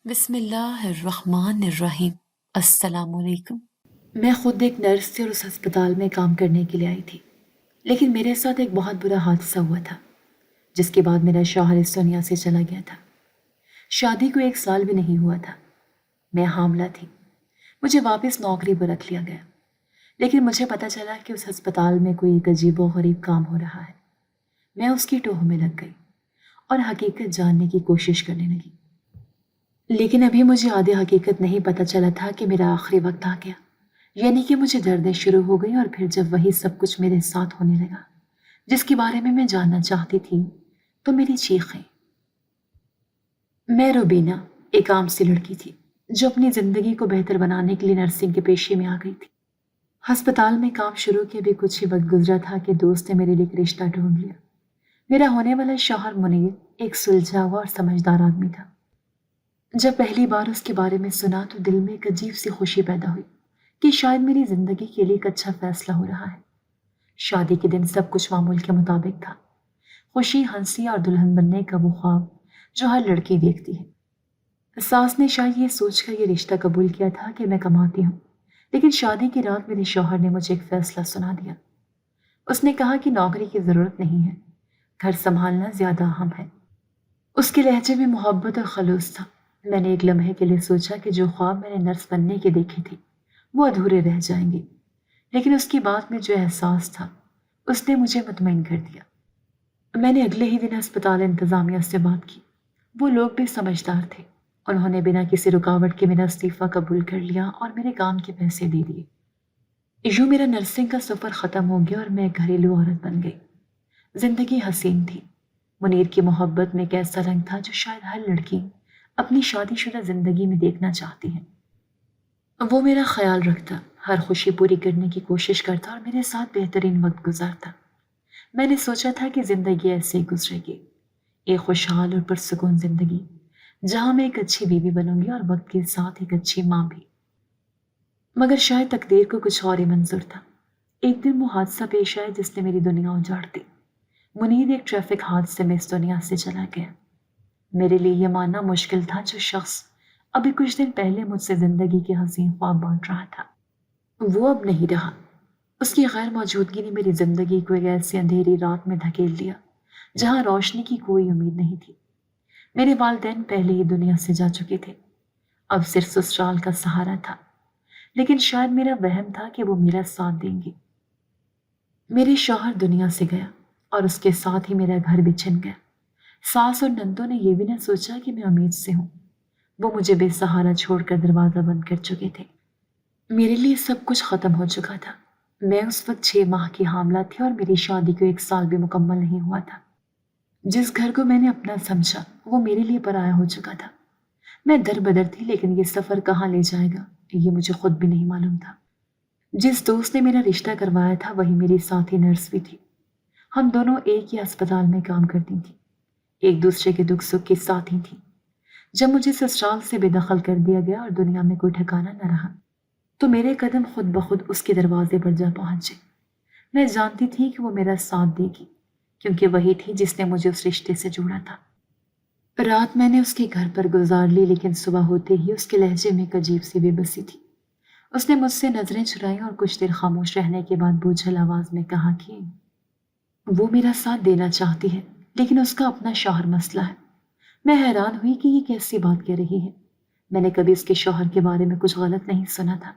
بسم اللہ الرحمن الرحیم۔ السلام علیکم۔ میں خود ایک نرس تھی اور اس ہسپتال میں کام کرنے کے لیے آئی تھی، لیکن میرے ساتھ ایک بہت برا حادثہ ہوا تھا جس کے بعد میرا شوہر اس دنیا سے چلا گیا تھا۔ شادی کو 1 سال بھی نہیں ہوا تھا، میں حاملہ تھی، مجھے واپس نوکری پر رکھ لیا گیا، لیکن مجھے پتہ چلا کہ اس ہسپتال میں کوئی ایک عجیب و غریب کام ہو رہا ہے۔ میں اس کی ٹوہ میں لگ گئی اور حقیقت جاننے کی کوشش کرنے لگی، لیکن ابھی مجھے آدھی حقیقت نہیں پتہ چلا تھا کہ میرا آخری وقت آ گیا، یعنی کہ مجھے دردیں شروع ہو گئی۔ اور پھر جب وہی سب کچھ میرے ساتھ ہونے لگا جس کے بارے میں جاننا چاہتی تھی تو میری چیخیں۔ میں روبینہ ایک عام سی لڑکی تھی جو اپنی زندگی کو بہتر بنانے کے لیے نرسنگ کے پیشے میں آ گئی تھی۔ ہسپتال میں کام شروع کے بھی کچھ ہی وقت گزرا تھا کہ دوست نے میرے لیے ایک رشتہ ڈھونڈ لیا۔ میرا ہونے والا شوہر منیر ایک سلجھا ہوا اور سمجھدار آدمی تھا۔ جب پہلی بار اس کے بارے میں سنا تو دل میں ایک عجیب سی خوشی پیدا ہوئی کہ شاید میری زندگی کے لیے ایک اچھا فیصلہ ہو رہا ہے۔ شادی کے دن سب کچھ معمول کے مطابق تھا، خوشی، ہنسی اور دلہن بننے کا وہ خواب جو ہر لڑکی دیکھتی ہے۔ ساس نے شاید یہ سوچ کر یہ رشتہ قبول کیا تھا کہ میں کماتی ہوں، لیکن شادی کی رات میرے شوہر نے مجھے ایک فیصلہ سنا دیا۔ اس نے کہا کہ نوکری کی ضرورت نہیں ہے، گھر سنبھالنا زیادہ اہم ہے۔ اس کے لہجے میں محبت اور خلوص تھا۔ میں نے ایک لمحے کے لیے سوچا کہ جو خواب میں نے نرس بننے کے دیکھے تھے وہ ادھورے رہ جائیں گے، لیکن اس کی بات میں جو احساس تھا اس نے مجھے مطمئن کر دیا۔ میں نے اگلے ہی دن ہسپتال انتظامیہ سے بات کی۔ وہ لوگ بھی سمجھدار تھے، انہوں نے بنا کسی رکاوٹ کے میرا استعفیٰ قبول کر لیا اور میرے کام کے پیسے دے دیے۔ یوں میرا نرسنگ کا سفر ختم ہو گیا اور میں ایک گھریلو عورت بن گئی۔ زندگی حسین تھی۔ منیر کی محبت میں ایک ایسا رنگ تھا جو شاید ہر لڑکی اپنی شادی شدہ زندگی میں دیکھنا چاہتی ہے۔ وہ میرا خیال رکھتا، ہر خوشی پوری کرنے کی کوشش کرتا اور میرے ساتھ بہترین وقت گزارتا۔ میں نے سوچا تھا کہ زندگی ایسے ہی گزرے گی، ایک خوشحال اور پرسکون زندگی جہاں میں ایک اچھی بیوی بنوں گی اور وقت کے ساتھ ایک اچھی ماں بھی۔ مگر شاید تقدیر کو کچھ اور ہی منظور تھا۔ ایک دن وہ حادثہ پیش آیا جس نے میری دنیا اجاڑ دی۔ منیر ایک ٹریفک حادثے میں اس دنیا سے چلا گیا۔ میرے لیے یہ ماننا مشکل تھا جو شخص ابھی کچھ دن پہلے مجھ سے زندگی کے حسین خواب بانٹ رہا تھا وہ اب نہیں رہا۔ اس کی غیر موجودگی نے میری زندگی کو ایک ایسی اندھیری رات میں دھکیل دیا جہاں روشنی کی کوئی امید نہیں تھی۔ میرے والدین پہلے ہی دنیا سے جا چکے تھے، اب صرف سسرال کا سہارا تھا، لیکن شاید میرا وہم تھا کہ وہ میرا ساتھ دیں گے۔ میرے شوہر دنیا سے گیا اور اس کے ساتھ ہی میرا گھر بھی چھن گیا۔ ساس اور نندوں نے یہ بھی نہ سوچا کہ میں امید سے ہوں، وہ مجھے بے سہارا چھوڑ کر دروازہ بند کر چکے تھے۔ میرے لیے سب کچھ ختم ہو چکا تھا۔ میں اس وقت 6 ماہ کی حاملہ تھی اور میری شادی کو 1 سال بھی مکمل نہیں ہوا تھا۔ جس گھر کو میں نے اپنا سمجھا وہ میرے لیے پرایا ہو چکا تھا۔ میں در بدر تھی، لیکن یہ سفر کہاں لے جائے گا یہ مجھے خود بھی نہیں معلوم تھا۔ جس دوست نے میرا رشتہ کروایا تھا وہی میری ساتھی نرس بھی تھی۔ ہم دونوں ایک ہی اسپتال میں کام کرتی تھیں، ایک دوسرے کے دکھ سکھ کے ساتھی تھیں۔ جب مجھے سسرال سے بے دخل کر دیا گیا اور دنیا میں کوئی ٹھکانہ نہ رہا تو میرے قدم خود بخود اس کے دروازے پر جا پہنچے۔ میں جانتی تھی کہ وہ میرا ساتھ دے گی کیونکہ وہی تھی جس نے مجھے اس رشتے سے جوڑا تھا۔ رات میں نے اس کے گھر پر گزار لی، لیکن صبح ہوتے ہی اس کے لہجے میں ایک عجیب سی بے بسی تھی۔ اس نے مجھ سے نظریں چرائیں اور کچھ دیر خاموش رہنے کے بعد بوجھل آواز میں کہا کہ وہ میرا ساتھ دینا چاہتی ہے لیکن اس کا اپنا شوہر مسئلہ ہے۔ میں حیران ہوئی کہ یہ کیسی بات کہہ رہی ہے۔ میں نے کبھی اس کے شوہر کے بارے میں کچھ غلط نہیں سنا تھا،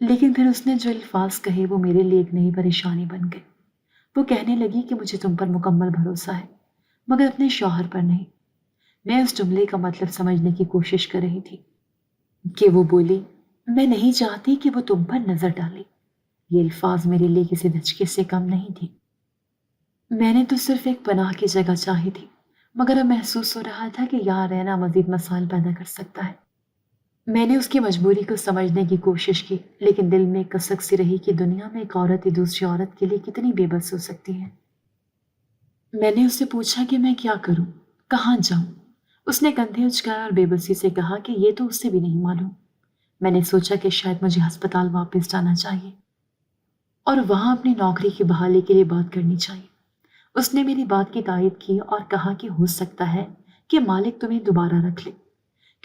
لیکن پھر اس نے جو الفاظ کہے وہ میرے لیے ایک نئی پریشانی بن گئے۔ وہ کہنے لگی کہ مجھے تم پر مکمل بھروسہ ہے مگر اپنے شوہر پر نہیں۔ میں اس جملے کا مطلب سمجھنے کی کوشش کر رہی تھی کہ وہ بولی، میں نہیں چاہتی کہ وہ تم پر نظر ڈالے۔ یہ الفاظ میرے لیے کسی دھچکے سے کم نہیں تھی۔ میں نے تو صرف ایک پناہ کی جگہ چاہی تھی، مگر اب محسوس ہو رہا تھا کہ یہاں رہنا مزید مسائل پیدا کر سکتا ہے۔ میں نے اس کی مجبوری کو سمجھنے کی کوشش کی، لیکن دل میں کسک سی رہی کہ دنیا میں ایک عورت ہی دوسری عورت کے لیے کتنی بے بس ہو سکتی ہے۔ میں نے اس سے پوچھا کہ میں کیا کروں، کہاں جاؤں۔ اس نے کندھے اچکائے اور بے بسی سے کہا کہ یہ تو اسے بھی نہیں معلوم۔ میں نے سوچا کہ شاید مجھے ہسپتال واپس جانا چاہیے اور وہاں اپنی نوکری کی بحالی کے لیے بات کرنی چاہیے۔ اس نے میری بات کی تائید کی اور کہا کہ ہو سکتا ہے کہ مالک تمہیں دوبارہ رکھ لے،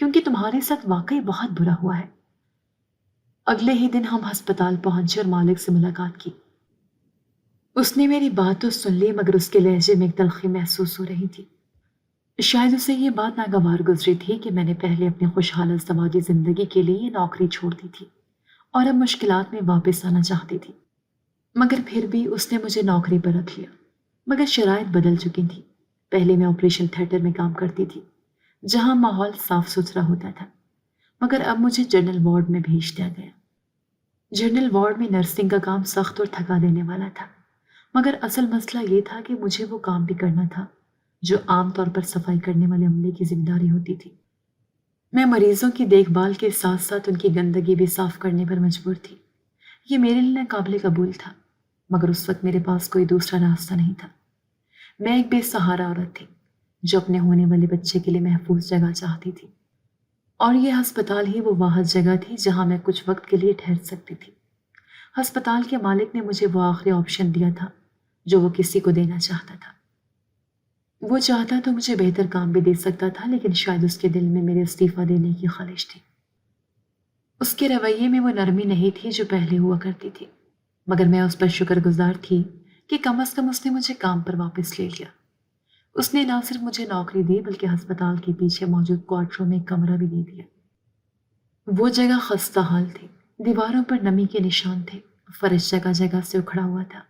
کیونکہ تمہارے ساتھ واقعی بہت برا ہوا ہے۔ اگلے ہی دن ہم ہسپتال پہنچے اور مالک سے ملاقات کی۔ اس نے میری بات تو سن لی، مگر اس کے لہجے میں ایک تلخی محسوس ہو رہی تھی۔ شاید اسے یہ بات ناگوار گزری تھی کہ میں نے پہلے اپنی خوشحال ازدواجی زندگی کے لیے یہ نوکری چھوڑ دی تھی اور اب مشکلات میں واپس آنا چاہتی تھی۔ مگر پھر بھی اس نے مجھے نوکری پر رکھ لیا، مگر شرائط بدل چکی تھی۔ پہلے میں آپریشن تھیٹر میں کام کرتی تھی، جہاں ماحول صاف ستھرا ہوتا تھا، مگر اب مجھے جنرل وارڈ میں بھیج دیا گیا۔ جنرل وارڈ میں نرسنگ کا کام سخت اور تھکا دینے والا تھا، مگر اصل مسئلہ یہ تھا کہ مجھے وہ کام بھی کرنا تھا جو عام طور پر صفائی کرنے والے عملے کی ذمہ داری ہوتی تھی۔ میں مریضوں کی دیکھ بھال کے ساتھ ساتھ ان کی گندگی بھی صاف کرنے پر مجبور تھی۔ یہ میرے لیے ناقابل قبول تھا، مگر اس وقت میرے پاس کوئی دوسرا راستہ نہیں تھا۔ میں ایک بے سہارا عورت تھی جو اپنے ہونے والے بچے کے لیے محفوظ جگہ چاہتی تھی، اور یہ ہسپتال ہی وہ واحد جگہ تھی جہاں میں کچھ وقت کے لیے ٹھہر سکتی تھی۔ ہسپتال کے مالک نے مجھے وہ آخری آپشن دیا تھا جو وہ کسی کو دینا چاہتا تھا۔ وہ چاہتا تو مجھے بہتر کام بھی دے سکتا تھا، لیکن شاید اس کے دل میں میرے استعفیٰ دینے کی خواہش تھی۔ اس کے رویے میں وہ نرمی نہیں تھی جو پہلے ہوا کرتی تھی، مگر میں اس پر شکر گزار تھی کہ کم از کم اس نے مجھے کام پر واپس لے لیا۔ اس نے نہ صرف مجھے نوکری دی بلکہ ہسپتال کے پیچھے موجود کوارٹروں میں ایک کمرہ بھی دے دیا۔ وہ جگہ خستہ حال تھی، دیواروں پر نمی کے نشان تھے، فرش جگہ جگہ سے اکھڑا ہوا تھا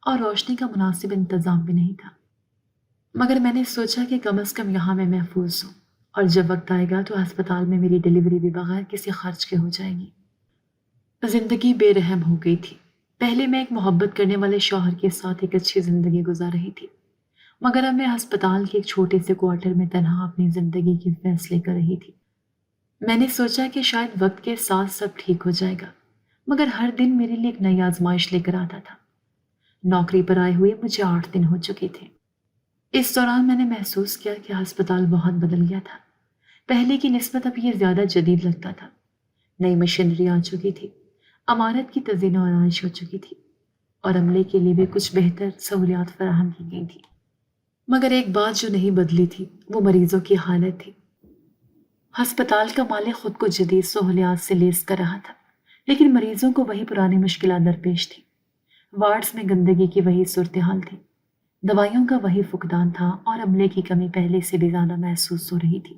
اور روشنی کا مناسب انتظام بھی نہیں تھا، مگر میں نے سوچا کہ کم از کم یہاں میں محفوظ ہوں، اور جب وقت آئے گا تو ہسپتال میں میری ڈیلیوری بھی بغیر کسی خرچ کے ہو جائے گی۔ زندگی بے رحم ہو گئی تھی۔ پہلے میں ایک محبت کرنے والے شوہر کے ساتھ ایک اچھی زندگی گزار رہی تھی، مگر اب میں ہسپتال کے ایک چھوٹے سے کوارٹر میں تنہا اپنی زندگی کے فیصلے کر رہی تھی۔ میں نے سوچا کہ شاید وقت کے ساتھ سب ٹھیک ہو جائے گا، مگر ہر دن میرے لیے ایک نئی آزمائش لے کر آتا تھا۔ نوکری پر آئے ہوئے مجھے 8 دن ہو چکے تھے۔ اس دوران میں نے محسوس کیا کہ ہسپتال بہت بدل گیا تھا۔ پہلے کی نسبت اب یہ زیادہ جدید لگتا تھا۔ نئی مشینری آ چکی تھی، عمارت کی تزئین و آرائش ہو چکی تھی، اور عملے کے لیے بھی کچھ بہتر سہولیات فراہم کی گئی تھی۔ مگر ایک بات جو نہیں بدلی تھی وہ مریضوں کی حالت تھی۔ ہسپتال کا مالک خود کو جدید سہولیات سے لیس کر رہا تھا، لیکن مریضوں کو وہی پرانی مشکلات درپیش تھی۔ وارڈز میں گندگی کی وہی صورتحال تھی، دوائیوں کا وہی فقدان تھا، اور عملے کی کمی پہلے سے بھی زیادہ محسوس ہو رہی تھی۔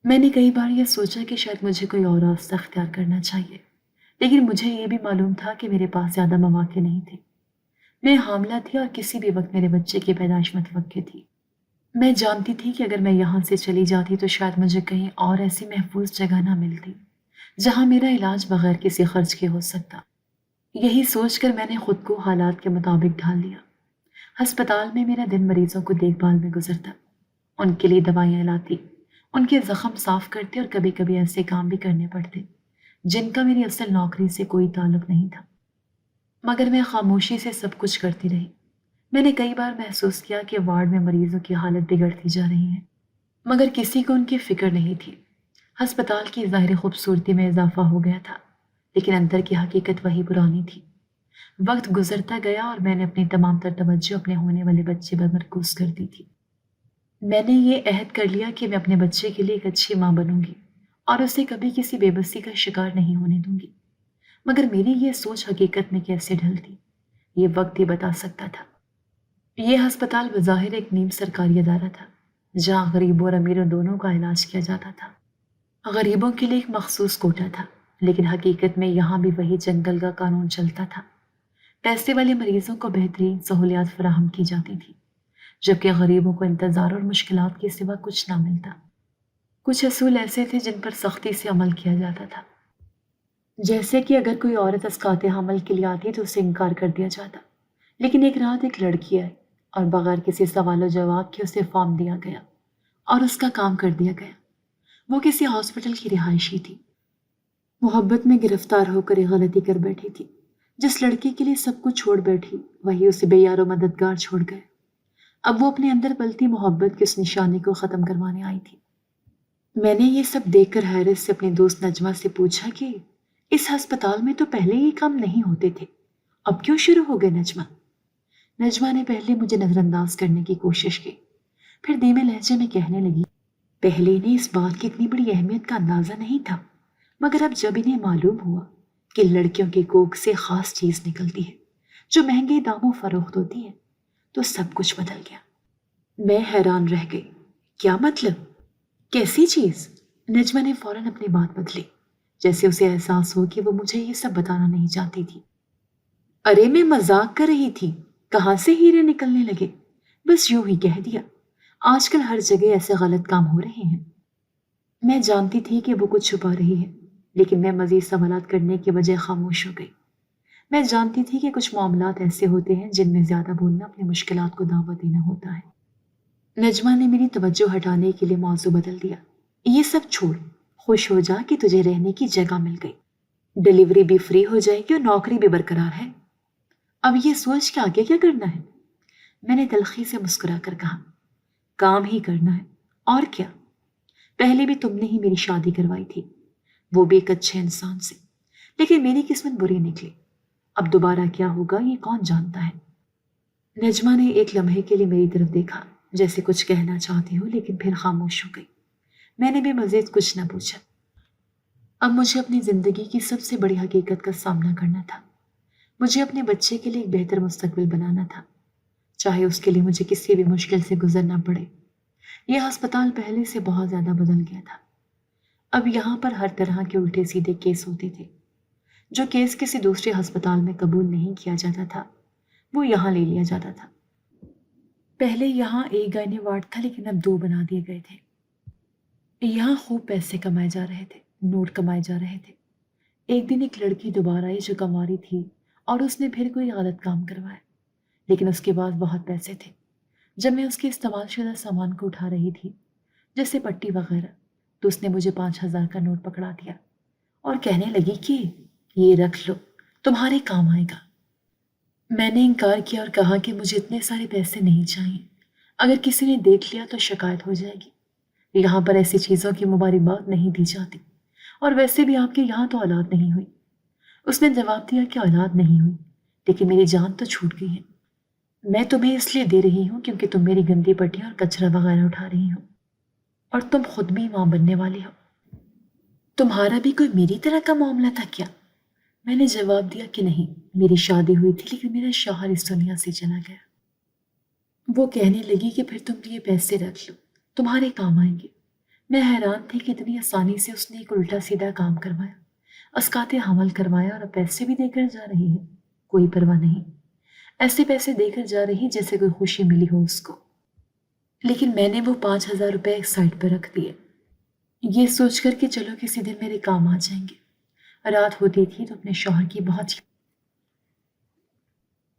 میں نے کئی بار یہ سوچا کہ شاید مجھے کوئی اور راستہ اختیار کرنا چاہیے، لیکن مجھے یہ بھی معلوم تھا کہ میرے پاس زیادہ مواقع نہیں تھے۔ میں حاملہ تھی اور کسی بھی وقت میرے بچے کی پیدائش متوقع تھی۔ میں جانتی تھی کہ اگر میں یہاں سے چلی جاتی تو شاید مجھے کہیں اور ایسی محفوظ جگہ نہ ملتی جہاں میرا علاج بغیر کسی خرچ کے ہو سکتا۔ یہی سوچ کر میں نے خود کو حالات کے مطابق ڈھال لیا۔ ہسپتال میں میرا دن مریضوں کو دیکھ بھال میں گزرتا، ان کے لیے دوائیاں لاتی، ان کے زخم صاف کرتے، اور کبھی کبھی ایسے کام بھی کرنے پڑتے جن کا میری اصل نوکری سے کوئی تعلق نہیں تھا، مگر میں خاموشی سے سب کچھ کرتی رہی۔ میں نے کئی بار محسوس کیا کہ وارڈ میں مریضوں کی حالت بگڑتی جا رہی ہے، مگر کسی کو ان کی فکر نہیں تھی۔ ہسپتال کی ظاہری خوبصورتی میں اضافہ ہو گیا تھا، لیکن اندر کی حقیقت وہی پرانی تھی۔ وقت گزرتا گیا اور میں نے اپنی تمام تر توجہ اپنے ہونے والے بچے پر مرکوز کر دی تھی۔ میں نے یہ عہد کر لیا کہ میں اپنے بچے کے لیے ایک اچھی ماں بنوں گی اور اسے کبھی کسی بے بسی کا شکار نہیں ہونے دوں گی، مگر میری یہ سوچ حقیقت میں کیسے ڈھلتی یہ وقت ہی بتا سکتا تھا۔ یہ ہسپتال بظاہر ایک نیم سرکاری ادارہ تھا جہاں غریبوں اور امیروں دونوں کا علاج کیا جاتا تھا۔ غریبوں کے لیے ایک مخصوص کوٹا تھا، لیکن حقیقت میں یہاں بھی وہی جنگل کا قانون چلتا تھا۔ پیسے والے مریضوں کو بہترین سہولیات فراہم کی جاتی تھی، جبکہ غریبوں کو انتظار اور مشکلات کے سوا کچھ نہ ملتا۔ کچھ اصول ایسے تھے جن پر سختی سے عمل کیا جاتا تھا، جیسے کہ اگر کوئی عورت اسقاط حمل کے لیے آتی تو اسے انکار کر دیا جاتا، لیکن ایک رات ایک لڑکی آئی اور بغیر کسی سوال و جواب کے اسے فارم دیا گیا اور اس کا کام کر دیا گیا۔ وہ کسی ہاسپٹل کی رہائشی تھی، محبت میں گرفتار ہو کر ایک غلطی کر بیٹھی تھی۔ جس لڑکی کے لیے سب کچھ چھوڑ بیٹھی وہی اسے بے یار و مددگار چھوڑ گئے۔ اب وہ اپنے اندر پلتی محبت کی اس نشانی کو ختم کروانے آئی تھی۔ میں نے یہ سب دیکھ کر حیرت سے اپنی دوست نجمہ سے پوچھا کہ اس ہسپتال میں تو پہلے یہ کام نہیں ہوتے تھے، اب کیوں شروع ہو گئے نجمہ؟ نجمہ نے پہلے مجھے نظر انداز کرنے کی کوشش کی، پھر دھیمے لہجے میں کہنے لگی، پہلے انہیں اس بات کی اتنی بڑی اہمیت کا اندازہ نہیں تھا، مگر اب جب انہیں معلوم ہوا کہ لڑکیوں کے کوکھ سے خاص چیز نکلتی ہے جو مہنگے داموں فروخت ہوتی ہے، تو سب کچھ بدل گیا۔ میں حیران رہ گئی۔ کیا مطلب؟ کیسی چیز؟ نجمہ نے فوراً اپنی بات بدلی، جیسے اسے احساس ہو کہ وہ مجھے یہ سب بتانا نہیں چاہتی تھی۔ ارے میں مذاق کر رہی تھی، کہاں سے ہیرے نکلنے لگے؟ بس یوں ہی کہہ دیا۔ آج کل ہر جگہ ایسے غلط کام ہو رہے ہیں۔ میں جانتی تھی کہ وہ کچھ چھپا رہی ہے، لیکن میں مزید سوالات کرنے کے بجائے خاموش ہو گئی۔ میں جانتی تھی کہ کچھ معاملات ایسے ہوتے ہیں جن میں زیادہ بولنا اپنی مشکلات کو دعوت دینا ہوتا ہے۔ نجمہ نے میری توجہ ہٹانے کے لیے موضوع بدل دیا۔ یہ سب چھوڑ، خوش ہو جا کہ تجھے رہنے کی جگہ مل گئی، ڈیلیوری بھی فری ہو جائے گی اور نوکری بھی برقرار ہے۔ اب یہ سوچ کے آگے کیا کرنا ہے؟ میں نے تلخی سے مسکرا کر کہا، کام ہی کرنا ہے، اور کیا؟ پہلے بھی تم نے ہی میری شادی کروائی تھی، وہ بھی ایک اچھے انسان سے، لیکن میری قسمت بری نکلی۔ اب دوبارہ کیا ہوگا یہ کون جانتا ہے؟ نجمہ نے ایک لمحے کے لیے میری طرف دیکھا، جیسے کچھ کہنا چاہتی ہو، لیکن پھر خاموش ہو گئی۔ میں نے بھی مزید کچھ نہ پوچھا۔ اب مجھے اپنی زندگی کی سب سے بڑی حقیقت کا سامنا کرنا تھا۔ مجھے اپنے بچے کے لیے ایک بہتر مستقبل بنانا تھا، چاہے اس کے لیے مجھے کسی بھی مشکل سے گزرنا پڑے۔ یہ ہسپتال پہلے سے بہت زیادہ بدل گیا تھا۔ اب یہاں پر ہر طرح کے الٹے سیدھے کیس ہوتے تھے۔ جو کیس کسی دوسرے ہسپتال میں قبول نہیں کیا جاتا تھا، وہ یہاں لے لیا جاتا تھا۔ پہلے یہاں ایک گائنی وارڈ تھا، لیکن اب 2 بنا دیے گئے تھے۔ یہاں خوب پیسے کمائے جا رہے تھے، نوٹ کمائے جا رہے تھے۔ ایک دن ایک لڑکی دوبارہ آئی جو کنواری تھی، اور اس نے پھر کوئی غلط کام کروایا، لیکن اس کے بعد بہت پیسے تھے۔ جب میں اس کے استعمال شدہ سامان کو اٹھا رہی تھی، جیسے پٹی وغیرہ، تو اس نے مجھے 5,000 کا نوٹ پکڑا دیا اور کہنے لگی کہ یہ رکھ لو، تمہارے کام آئے گا۔ میں نے انکار کیا اور کہا کہ مجھے اتنے سارے پیسے نہیں چاہیے، اگر کسی نے دیکھ لیا تو شکایت ہو جائے گی۔ یہاں پر ایسی چیزوں کی مبارکباد نہیں دی جاتی، اور ویسے بھی آپ کے یہاں تو اولاد نہیں ہوئی۔ اس نے جواب دیا کہ اولاد نہیں ہوئی، لیکن میری جان تو چھوٹ گئی ہے۔ میں تمہیں اس لیے دے رہی ہوں کیونکہ تم میری گندی پٹیاں اور کچرا وغیرہ اٹھا رہی ہو، اور تم خود بھی ماں بننے والی ہو۔ تمہارا بھی کوئی میری طرح کا معاملہ تھا کیا؟ میں نے جواب دیا کہ نہیں، میری شادی ہوئی تھی لیکن میرا شوہر اس دنیا سے چلا گیا۔ وہ کہنے لگی کہ پھر تم یہ پیسے رکھ لو، تمہارے کام آئیں گے۔ میں حیران تھی کہ اتنی آسانی سے اس نے ایک الٹا سیدھا کام کروایا، اسقاط حمل کروایا، اور پیسے بھی دے کر جا رہی ہے، کوئی پرواہ نہیں، ایسے پیسے دے کر جا رہی جیسے کوئی خوشی ملی ہو اس کو۔ لیکن میں نے وہ 5,000 روپے ایک سائڈ پہ رکھ دیے، یہ سوچ کر کہ چلو کسی دن میرے کام آ جائیں گے۔ رات ہوتی تھی تو اپنے شوہر کی بہت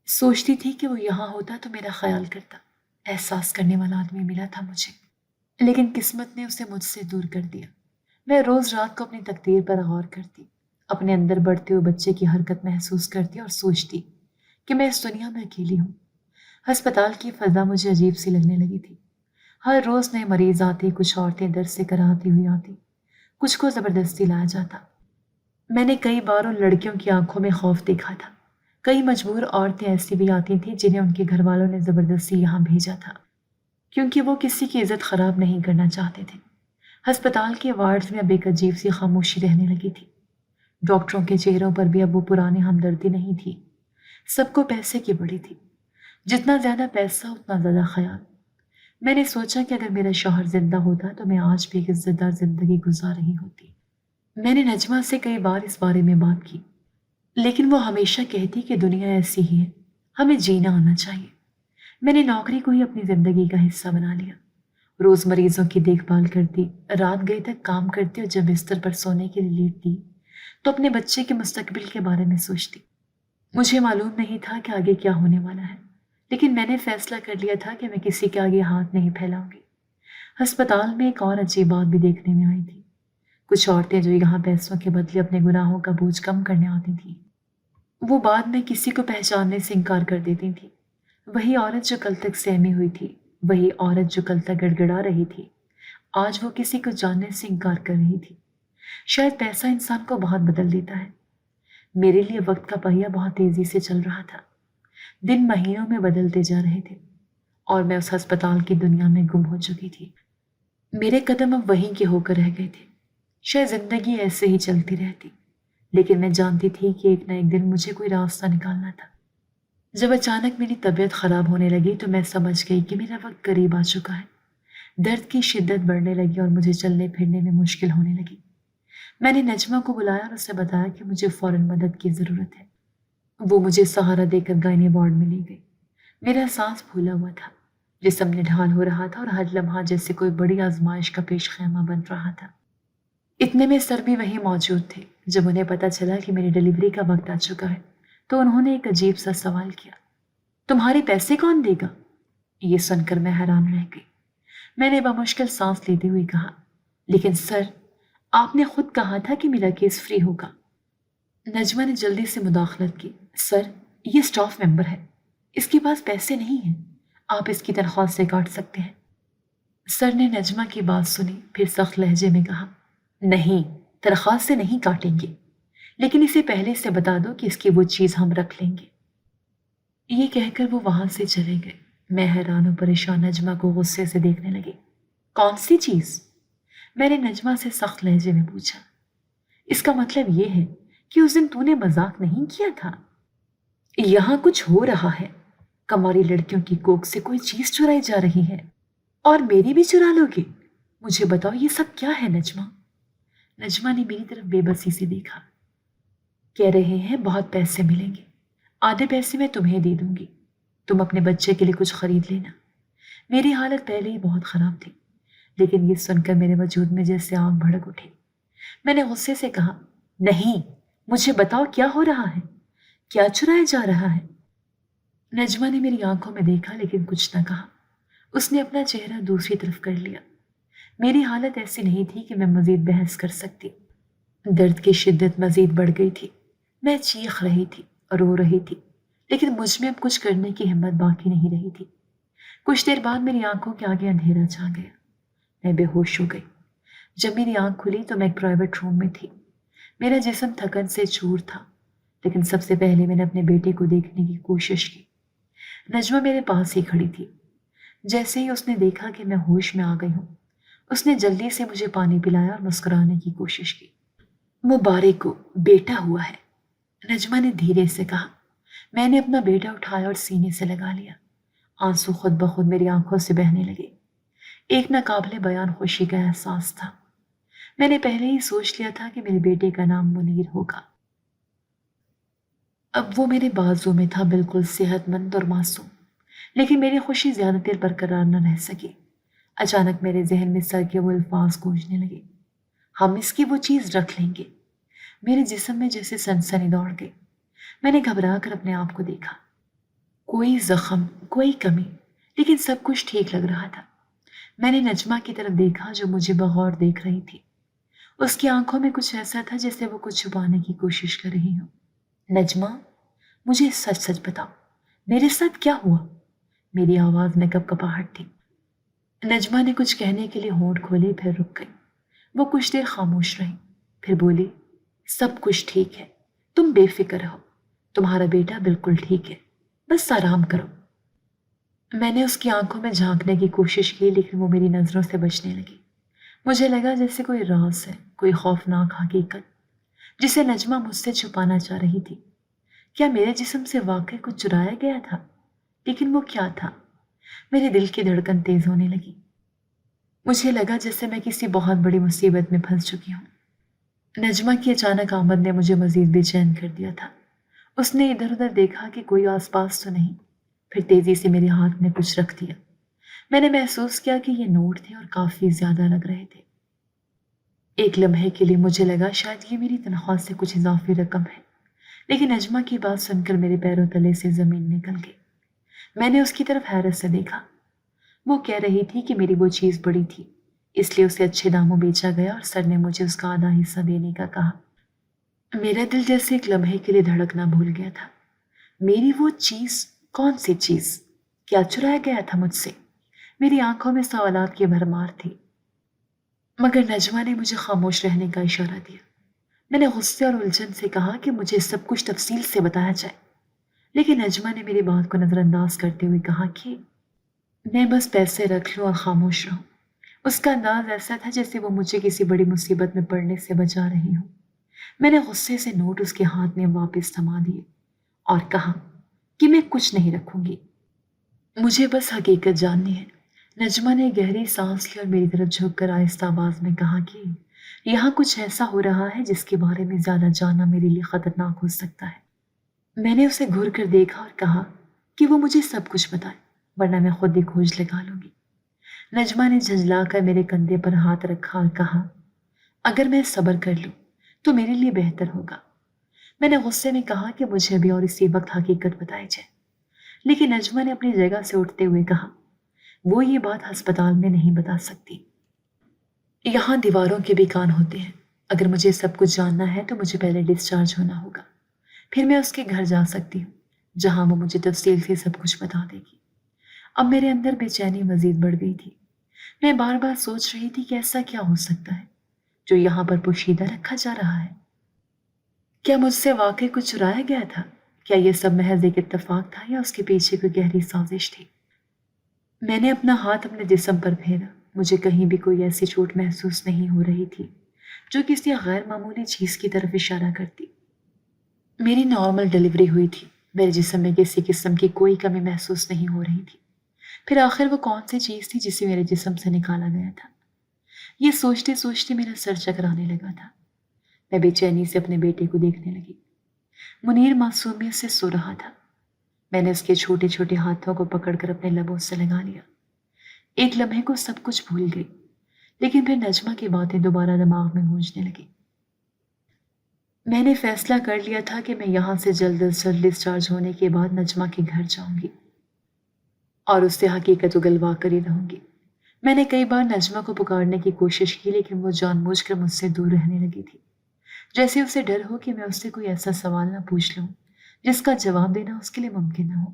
سوچتی تھی کہ وہ یہاں ہوتا تو میرا خیال کرتا۔ احساس کرنے والا آدمی ملا تھا مجھے، لیکن قسمت نے اسے مجھ سے دور کر دیا۔ میں روز رات کو اپنی تقدیر پر غور کرتی، اپنے اندر بڑھتے ہوئے بچے کی حرکت محسوس کرتی اور سوچتی کہ میں اس دنیا میں اکیلی ہوں۔ ہسپتال کی فضا مجھے عجیب سی لگنے لگی تھی۔ ہر روز نئے مریض آتے، کچھ عورتیں درد سے کراتی ہوئی آتی، کچھ کو زبردستی لایا جاتا۔ میں نے کئی بار ان لڑکیوں کی آنکھوں میں خوف دیکھا تھا۔ کئی مجبور عورتیں ایسی بھی آتی تھیں جنہیں ان کے گھر والوں نے زبردستی یہاں بھیجا تھا، کیونکہ وہ کسی کی عزت خراب نہیں کرنا چاہتے تھے۔ ہسپتال کے وارڈز میں اب ایک عجیب سی خاموشی رہنے لگی تھی۔ ڈاکٹروں کے چہروں پر بھی اب وہ پرانی ہمدردی نہیں تھی، سب کو پیسے کی بڑی تھی، جتنا زیادہ پیسہ اتنا زیادہ خیال۔ میں نے سوچا کہ اگر میرا شوہر زندہ ہوتا تو میں آج بھی ایک عزت دار زندگی گزار رہی ہوتی۔ میں نے نجمہ سے کئی بار اس بارے میں بات کی، لیکن وہ ہمیشہ کہتی کہ دنیا ایسی ہی ہے، ہمیں جینا آنا چاہیے۔ میں نے نوکری کو ہی اپنی زندگی کا حصہ بنا لیا، روز مریضوں کی دیکھ بھال کرتی، رات گئے تک کام کرتی، اور جب بستر پر سونے کے لیے لیٹتی تو اپنے بچے کے مستقبل کے بارے میں سوچتی۔ مجھے معلوم نہیں تھا کہ آگے کیا ہونے والا ہے، لیکن میں نے فیصلہ کر لیا تھا کہ میں کسی کے آگے ہاتھ نہیں پھیلاؤں گی۔ ہسپتال میں ایک اور عجیب بات بھی دیکھنے میں آئی تھی۔ کچھ عورتیں جو یہاں پیسوں کے بدلے اپنے گناہوں کا بوجھ کم کرنے آتی تھیں، وہ بعد میں کسی کو پہچاننے سے انکار کر دیتی تھیں۔ وہی عورت جو کل تک سہمی ہوئی تھی، وہی عورت جو کل تک گڑ گڑا رہی تھی، آج وہ کسی کو جاننے سے انکار کر رہی تھی۔ شاید پیسہ انسان کو بہت بدل دیتا ہے۔ میرے لیے وقت کا پہیہ بہت تیزی سے چل رہا تھا، دن مہینوں میں بدلتے جا رہے تھے، اور میں اس ہسپتال کی دنیا میں گم ہو چکی تھی۔ میرے قدم اب وہیں کے ہو کر رہ گئے تھے. شاید زندگی ایسے ہی چلتی رہتی، لیکن میں جانتی تھی کہ ایک نہ ایک دن مجھے کوئی راستہ نکالنا تھا. جب اچانک میری طبیعت خراب ہونے لگی تو میں سمجھ گئی کہ میرا وقت قریب آ چکا ہے. درد کی شدت بڑھنے لگی اور مجھے چلنے پھرنے میں مشکل ہونے لگی. میں نے نجمہ کو بلایا اور اسے بتایا کہ مجھے فوراً مدد کی ضرورت ہے. وہ مجھے سہارا دے کر گائنی وارڈ میں لے گئی. میرا سانس پھولا ہوا تھا، جسم نڈھال ہو رہا تھا اور ہر لمحہ جیسے کوئی بڑی آزمائش کا پیش خیمہ بن رہا تھا. اتنے میں سر بھی وہیں موجود تھے. جب انہیں پتا چلا کہ میری ڈلیوری کا وقت آ چکا ہے تو انہوں نے ایک عجیب سا سوال کیا. تمہارے پیسے کون دے گا؟ یہ سن کر میں حیران رہ گئی. میں نے بمشکل سانس لیتے ہوئے کہا، لیکن سر، آپ نے خود کہا تھا کہ میرا کیس فری ہوگا. نجمہ نے جلدی سے مداخلت کی. سر، یہ اسٹاف ممبر ہے، اس کے پاس پیسے نہیں ہیں، آپ اس کی تنخواہ سے کاٹ سکتے ہیں. سر نے نجمہ کی بات سنی، پھر سخت لہجے میں کہا، نہیں، تنخواہ سے نہیں کاٹیں گے، لیکن اسے پہلے سے بتا دو کہ اس کی وہ چیز ہم رکھ لیں گے. یہ کہہ کر وہ وہاں سے چلے گئے. میں حیران و پریشان نجمہ کو غصے سے دیکھنے لگی. کون سی چیز؟ میں نے نجمہ سے سخت لہجے میں پوچھا. اس کا مطلب یہ ہے کہ اس دن تو نے مذاق نہیں کیا تھا. یہاں کچھ ہو رہا ہے. کماری لڑکیوں کی کوک سے کوئی چیز چرائی جا رہی ہے اور میری بھی چرا لو گے. مجھے بتاؤ یہ سب کیا ہے نجمہ؟ نجمہ نے میری طرف بے بسی سے دیکھا. کہہ رہے ہیں بہت پیسے ملیں گے، آدھے پیسے میں تمہیں دے دوں گی، تم اپنے بچے کے لیے کچھ خرید لینا. میری حالت پہلے ہی بہت خراب تھی، لیکن یہ سن کر میرے وجود میں جیسے آگ بھڑک اٹھی. میں نے غصے سے کہا، نہیں، مجھے بتاؤ کیا ہو رہا ہے، کیا چرایا جا رہا ہے؟ نجمہ نے میری آنکھوں میں دیکھا لیکن کچھ نہ کہا. اس نے اپنا چہرہ دوسری طرف کر لیا. میری حالت ایسی نہیں تھی کہ میں مزید بحث کر سکتی. درد کی شدت مزید بڑھ گئی تھی. میں چیخ رہی تھی اور رو رہی تھی، لیکن مجھ میں اب کچھ کرنے کی ہمت باقی نہیں رہی تھی. کچھ دیر بعد میری آنکھوں کے آگے اندھیرا چھا گیا. میں بے ہوش ہو گئی. جب میری آنکھ کھلی تو میں ایک پرائیویٹ روم میں تھی. میرا جسم تھکن سے چور تھا، لیکن سب سے پہلے میں نے اپنے بیٹے کو دیکھنے کی کوشش کی. نجمہ میرے پاس ہی کھڑی تھی. جیسے ہی اس نے دیکھا کہ میں ہوش میں آ گئی ہوں، اس نے جلدی سے مجھے پانی پلایا اور مسکرانے کی کوشش کی. مبارک ہو، بیٹا ہوا ہے، نجمہ نے دھیرے سے کہا. میں نے اپنا بیٹا اٹھایا اور سینے سے لگا لیا. آنسو خود بخود میری آنکھوں سے بہنے لگے. ایک ناقابل بیان خوشی کا احساس تھا. میں نے پہلے ہی سوچ لیا تھا کہ میرے بیٹے کا نام منیر ہوگا. اب وہ میرے بازو میں تھا، بالکل صحت مند اور معصوم. لیکن میری خوشی زیادہ دیر برقرار نہ رہ سکی. اچانک میرے ذہن میں سر کے وہ الفاظ گونجنے لگے، ہم اس کی وہ چیز رکھ لیں گے. میرے جسم میں جیسے سنسنی دوڑ گئی. میں نے گھبرا کر اپنے آپ کو دیکھا. کوئی زخم، کوئی کمی، لیکن سب کچھ ٹھیک لگ رہا تھا. میں نے نجمہ کی طرف دیکھا جو مجھے بغور دیکھ رہی تھی. اس کی آنکھوں میں کچھ ایسا تھا جیسے وہ کچھ چھپانے کی کوشش کر رہی ہو. نجمہ، مجھے سچ سچ بتاؤ، میرے ساتھ کیا ہوا؟ میری آواز میں کپ کپاہٹ تھی. نجمہ نے کچھ کہنے کے لیے ہونٹ کھولے، پھر رک گئی. وہ کچھ دیر خاموش رہی، پھر بولی، سب کچھ ٹھیک ہے، تم بے فکر رہو، تمہارا بیٹا بالکل ٹھیک ہے، بس آرام کرو. میں نے اس کی آنکھوں میں جھانکنے کی کوشش کی، لیکن وہ میری نظروں سے بچنے لگی. مجھے لگا جیسے کوئی راز ہے، کوئی خوفناک حقیقت جسے نجمہ مجھ سے چھپانا چاہ رہی تھی. کیا میرے جسم سے واقعی کچھ چرایا گیا تھا؟ لیکن وہ کیا تھا؟ میرے دل کی دھڑکن تیز ہونے لگی. مجھے لگا جیسے میں کسی بہت بڑی مصیبت میں پھنس چکی ہوں. نجمہ کی اچانک آمد نے مجھے مزید بے چین کر دیا تھا. اس نے ادھر ادھر دیکھا کہ کوئی آس پاس تو نہیں، پھر تیزی سے میرے ہاتھ میں کچھ رکھ دیا. میں نے محسوس کیا کہ یہ نوٹ تھے اور کافی زیادہ لگ رہے تھے. ایک لمحے کے لیے مجھے لگا شاید یہ میری تنخواہ سے کچھ اضافی رقم ہے، لیکن نجمہ کی بات سن کر میرے پیروں تلے سے زمین نکل گئی. میں نے اس کی طرف حیرت سے دیکھا. وہ کہہ رہی تھی کہ میری وہ چیز بڑی تھی، اس لیے اسے اچھے داموں بیچا گیا اور سر نے مجھے اس کا آدھا حصہ دینے کا کہا. میرا دل جیسے ایک لمحے کے لیے دھڑکنا بھول گیا تھا. میری وہ چیز، کون سی چیز؟ کیا چرایا گیا تھا مجھ سے؟ میری آنکھوں میں سوالات کی بھرمار تھی، مگر نجمہ نے مجھے خاموش رہنے کا اشارہ دیا. میں نے غصے اور الجھن سے کہا کہ مجھے سب کچھ تفصیل سے بتایا جائے، لیکن نجمہ نے میری بات کو نظر انداز کرتے ہوئے کہا کہ میں بس پیسے رکھ لوں اور خاموش رہوں. اس کا انداز ایسا تھا جیسے وہ مجھے کسی بڑی مصیبت میں پڑنے سے بچا رہی ہو۔ میں نے غصے سے نوٹ اس کے ہاتھ میں واپس تھما دیے اور کہا کہ میں کچھ نہیں رکھوں گی، مجھے بس حقیقت جاننی ہے۔ نجمہ نے گہری سانس لی اور میری طرف جھک کر آہستہ آواز میں کہا کہ یہاں کچھ ایسا ہو رہا ہے جس کے بارے میں زیادہ جاننا میرے لیے خطرناک ہو سکتا ہے۔ میں نے اسے گھور کر دیکھا اور کہا کہ وہ مجھے سب کچھ بتائے، ورنہ میں خود ہی کھوج لگا لوں گی۔ نجمہ نے جھنجلا کر میرے کندھے پر ہاتھ رکھا اور کہا اگر میں صبر کر لوں تو میرے لیے بہتر ہوگا۔ میں نے غصے میں کہا کہ مجھے ابھی اور اسی وقت حقیقت بتائی جائے، لیکن نجمہ نے اپنی جگہ سے اٹھتے ہوئے کہا وہ یہ بات ہسپتال میں نہیں بتا سکتی، یہاں دیواروں کے بھی کان ہوتے ہیں۔ اگر مجھے سب کچھ جاننا ہے تو مجھے پہلے ڈسچارج ہونا ہوگا، پھر میں اس کے گھر جا سکتی ہوں جہاں وہ مجھے تفصیل سے سب کچھ بتا دے گی۔ اب میرے اندر بے چینی مزید بڑھ گئی تھی۔ میں بار بار سوچ رہی تھی کہ ایسا کیا ہو سکتا ہے جو یہاں پر پوشیدہ رکھا جا رہا ہے۔ کیا مجھ سے واقعی کچھ چرایا گیا تھا؟ کیا یہ سب محض ایک اتفاق تھا یا اس کے پیچھے کوئی گہری سازش تھی؟ میں نے اپنا ہاتھ اپنے جسم پر پھیرا۔ مجھے کہیں بھی کوئی ایسی چوٹ محسوس نہیں ہو رہی تھی جو کسی غیر معمولی چیز کی طرف اشارہ کرتی۔ میری نارمل ڈیلیوری ہوئی تھی، میرے جسم میں کسی قسم کی کوئی کمی محسوس نہیں ہو رہی تھی۔ پھر آخر وہ کون سی چیز تھی جسے میرے جسم سے نکالا گیا تھا؟ یہ سوچتے سوچتے میرا سر چکرانے لگا تھا۔ میں بے چینی سے اپنے بیٹے کو دیکھنے لگی۔ منیر معصومیت سے سو رہا تھا۔ میں نے اس کے چھوٹے چھوٹے ہاتھوں کو پکڑ کر اپنے لبوں سے لگا لیا۔ ایک لمحے کو سب کچھ بھول گئی، لیکن پھر نجمہ کی باتیں دوبارہ دماغ میں گونجنے لگی۔ میں نے فیصلہ کر لیا تھا کہ میں یہاں سے جلد از جلد ڈسچارج ہونے کے بعد نجمہ کے گھر جاؤں گی اور اس سے حقیقت اگلوا کر ہی رہوں گی۔ میں نے کئی بار نجمہ کو پکارنے کی کوشش کی، لیکن وہ جان بوجھ کر مجھ سے دور رہنے لگی تھی، جیسے اسے ڈر ہو کہ میں اس سے کوئی ایسا سوال نہ پوچھ لوں جس کا جواب دینا اس کے لیے ممکن نہ ہو۔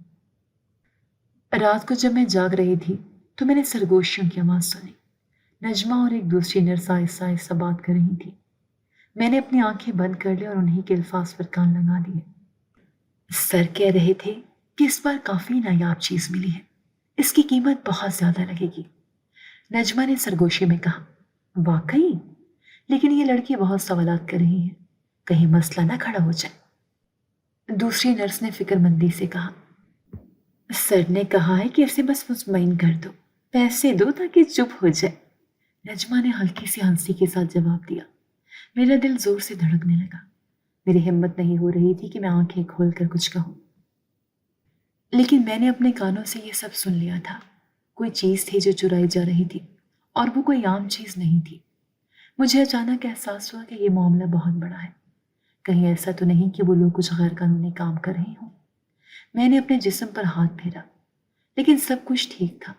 رات کو جب میں جاگ رہی تھی تو میں نے سرگوشیوں کی آواز سنی۔ نجمہ اور ایک دوسری نرس آہستہ آہستہ بات کر رہی تھی۔ میں نے اپنی آنکھیں بند کر لی اور انہی کے الفاظ پر کان لگا دیے۔ سر کہہ رہے تھے کہ اس بار کافی نایاب چیز ملی ہے، اس کی قیمت بہت زیادہ لگے گی۔ نجمہ نے سرگوشی میں کہا واقعی؟ لیکن یہ لڑکی بہت سوالات کر رہی ہے، کہیں مسئلہ نہ کھڑا ہو جائے۔ دوسری نرس نے فکر مندی سے کہا سر نے کہا ہے کہ اسے بس مطمئن کر دو، پیسے دو تاکہ چپ ہو جائے۔ نجمہ نے ہلکی سی ہنسی کے ساتھ جواب دیا۔ میرا دل زور سے دھڑکنے لگا۔ میری ہمت نہیں ہو رہی تھی کہ میں آنکھیں کھول کر کچھ کہوں، لیکن میں نے اپنے کانوں سے یہ سب سن لیا تھا۔ کوئی چیز تھی جو چرائی جا رہی تھی، اور وہ کوئی عام چیز نہیں تھی۔ مجھے اچانک احساس ہوا کہ یہ معاملہ بہت بڑا ہے، کہیں ایسا تو نہیں کہ وہ لوگ کچھ غیر قانونی کام کر رہے ہوں۔ میں نے اپنے جسم پر ہاتھ پھیرا، لیکن سب کچھ ٹھیک تھا۔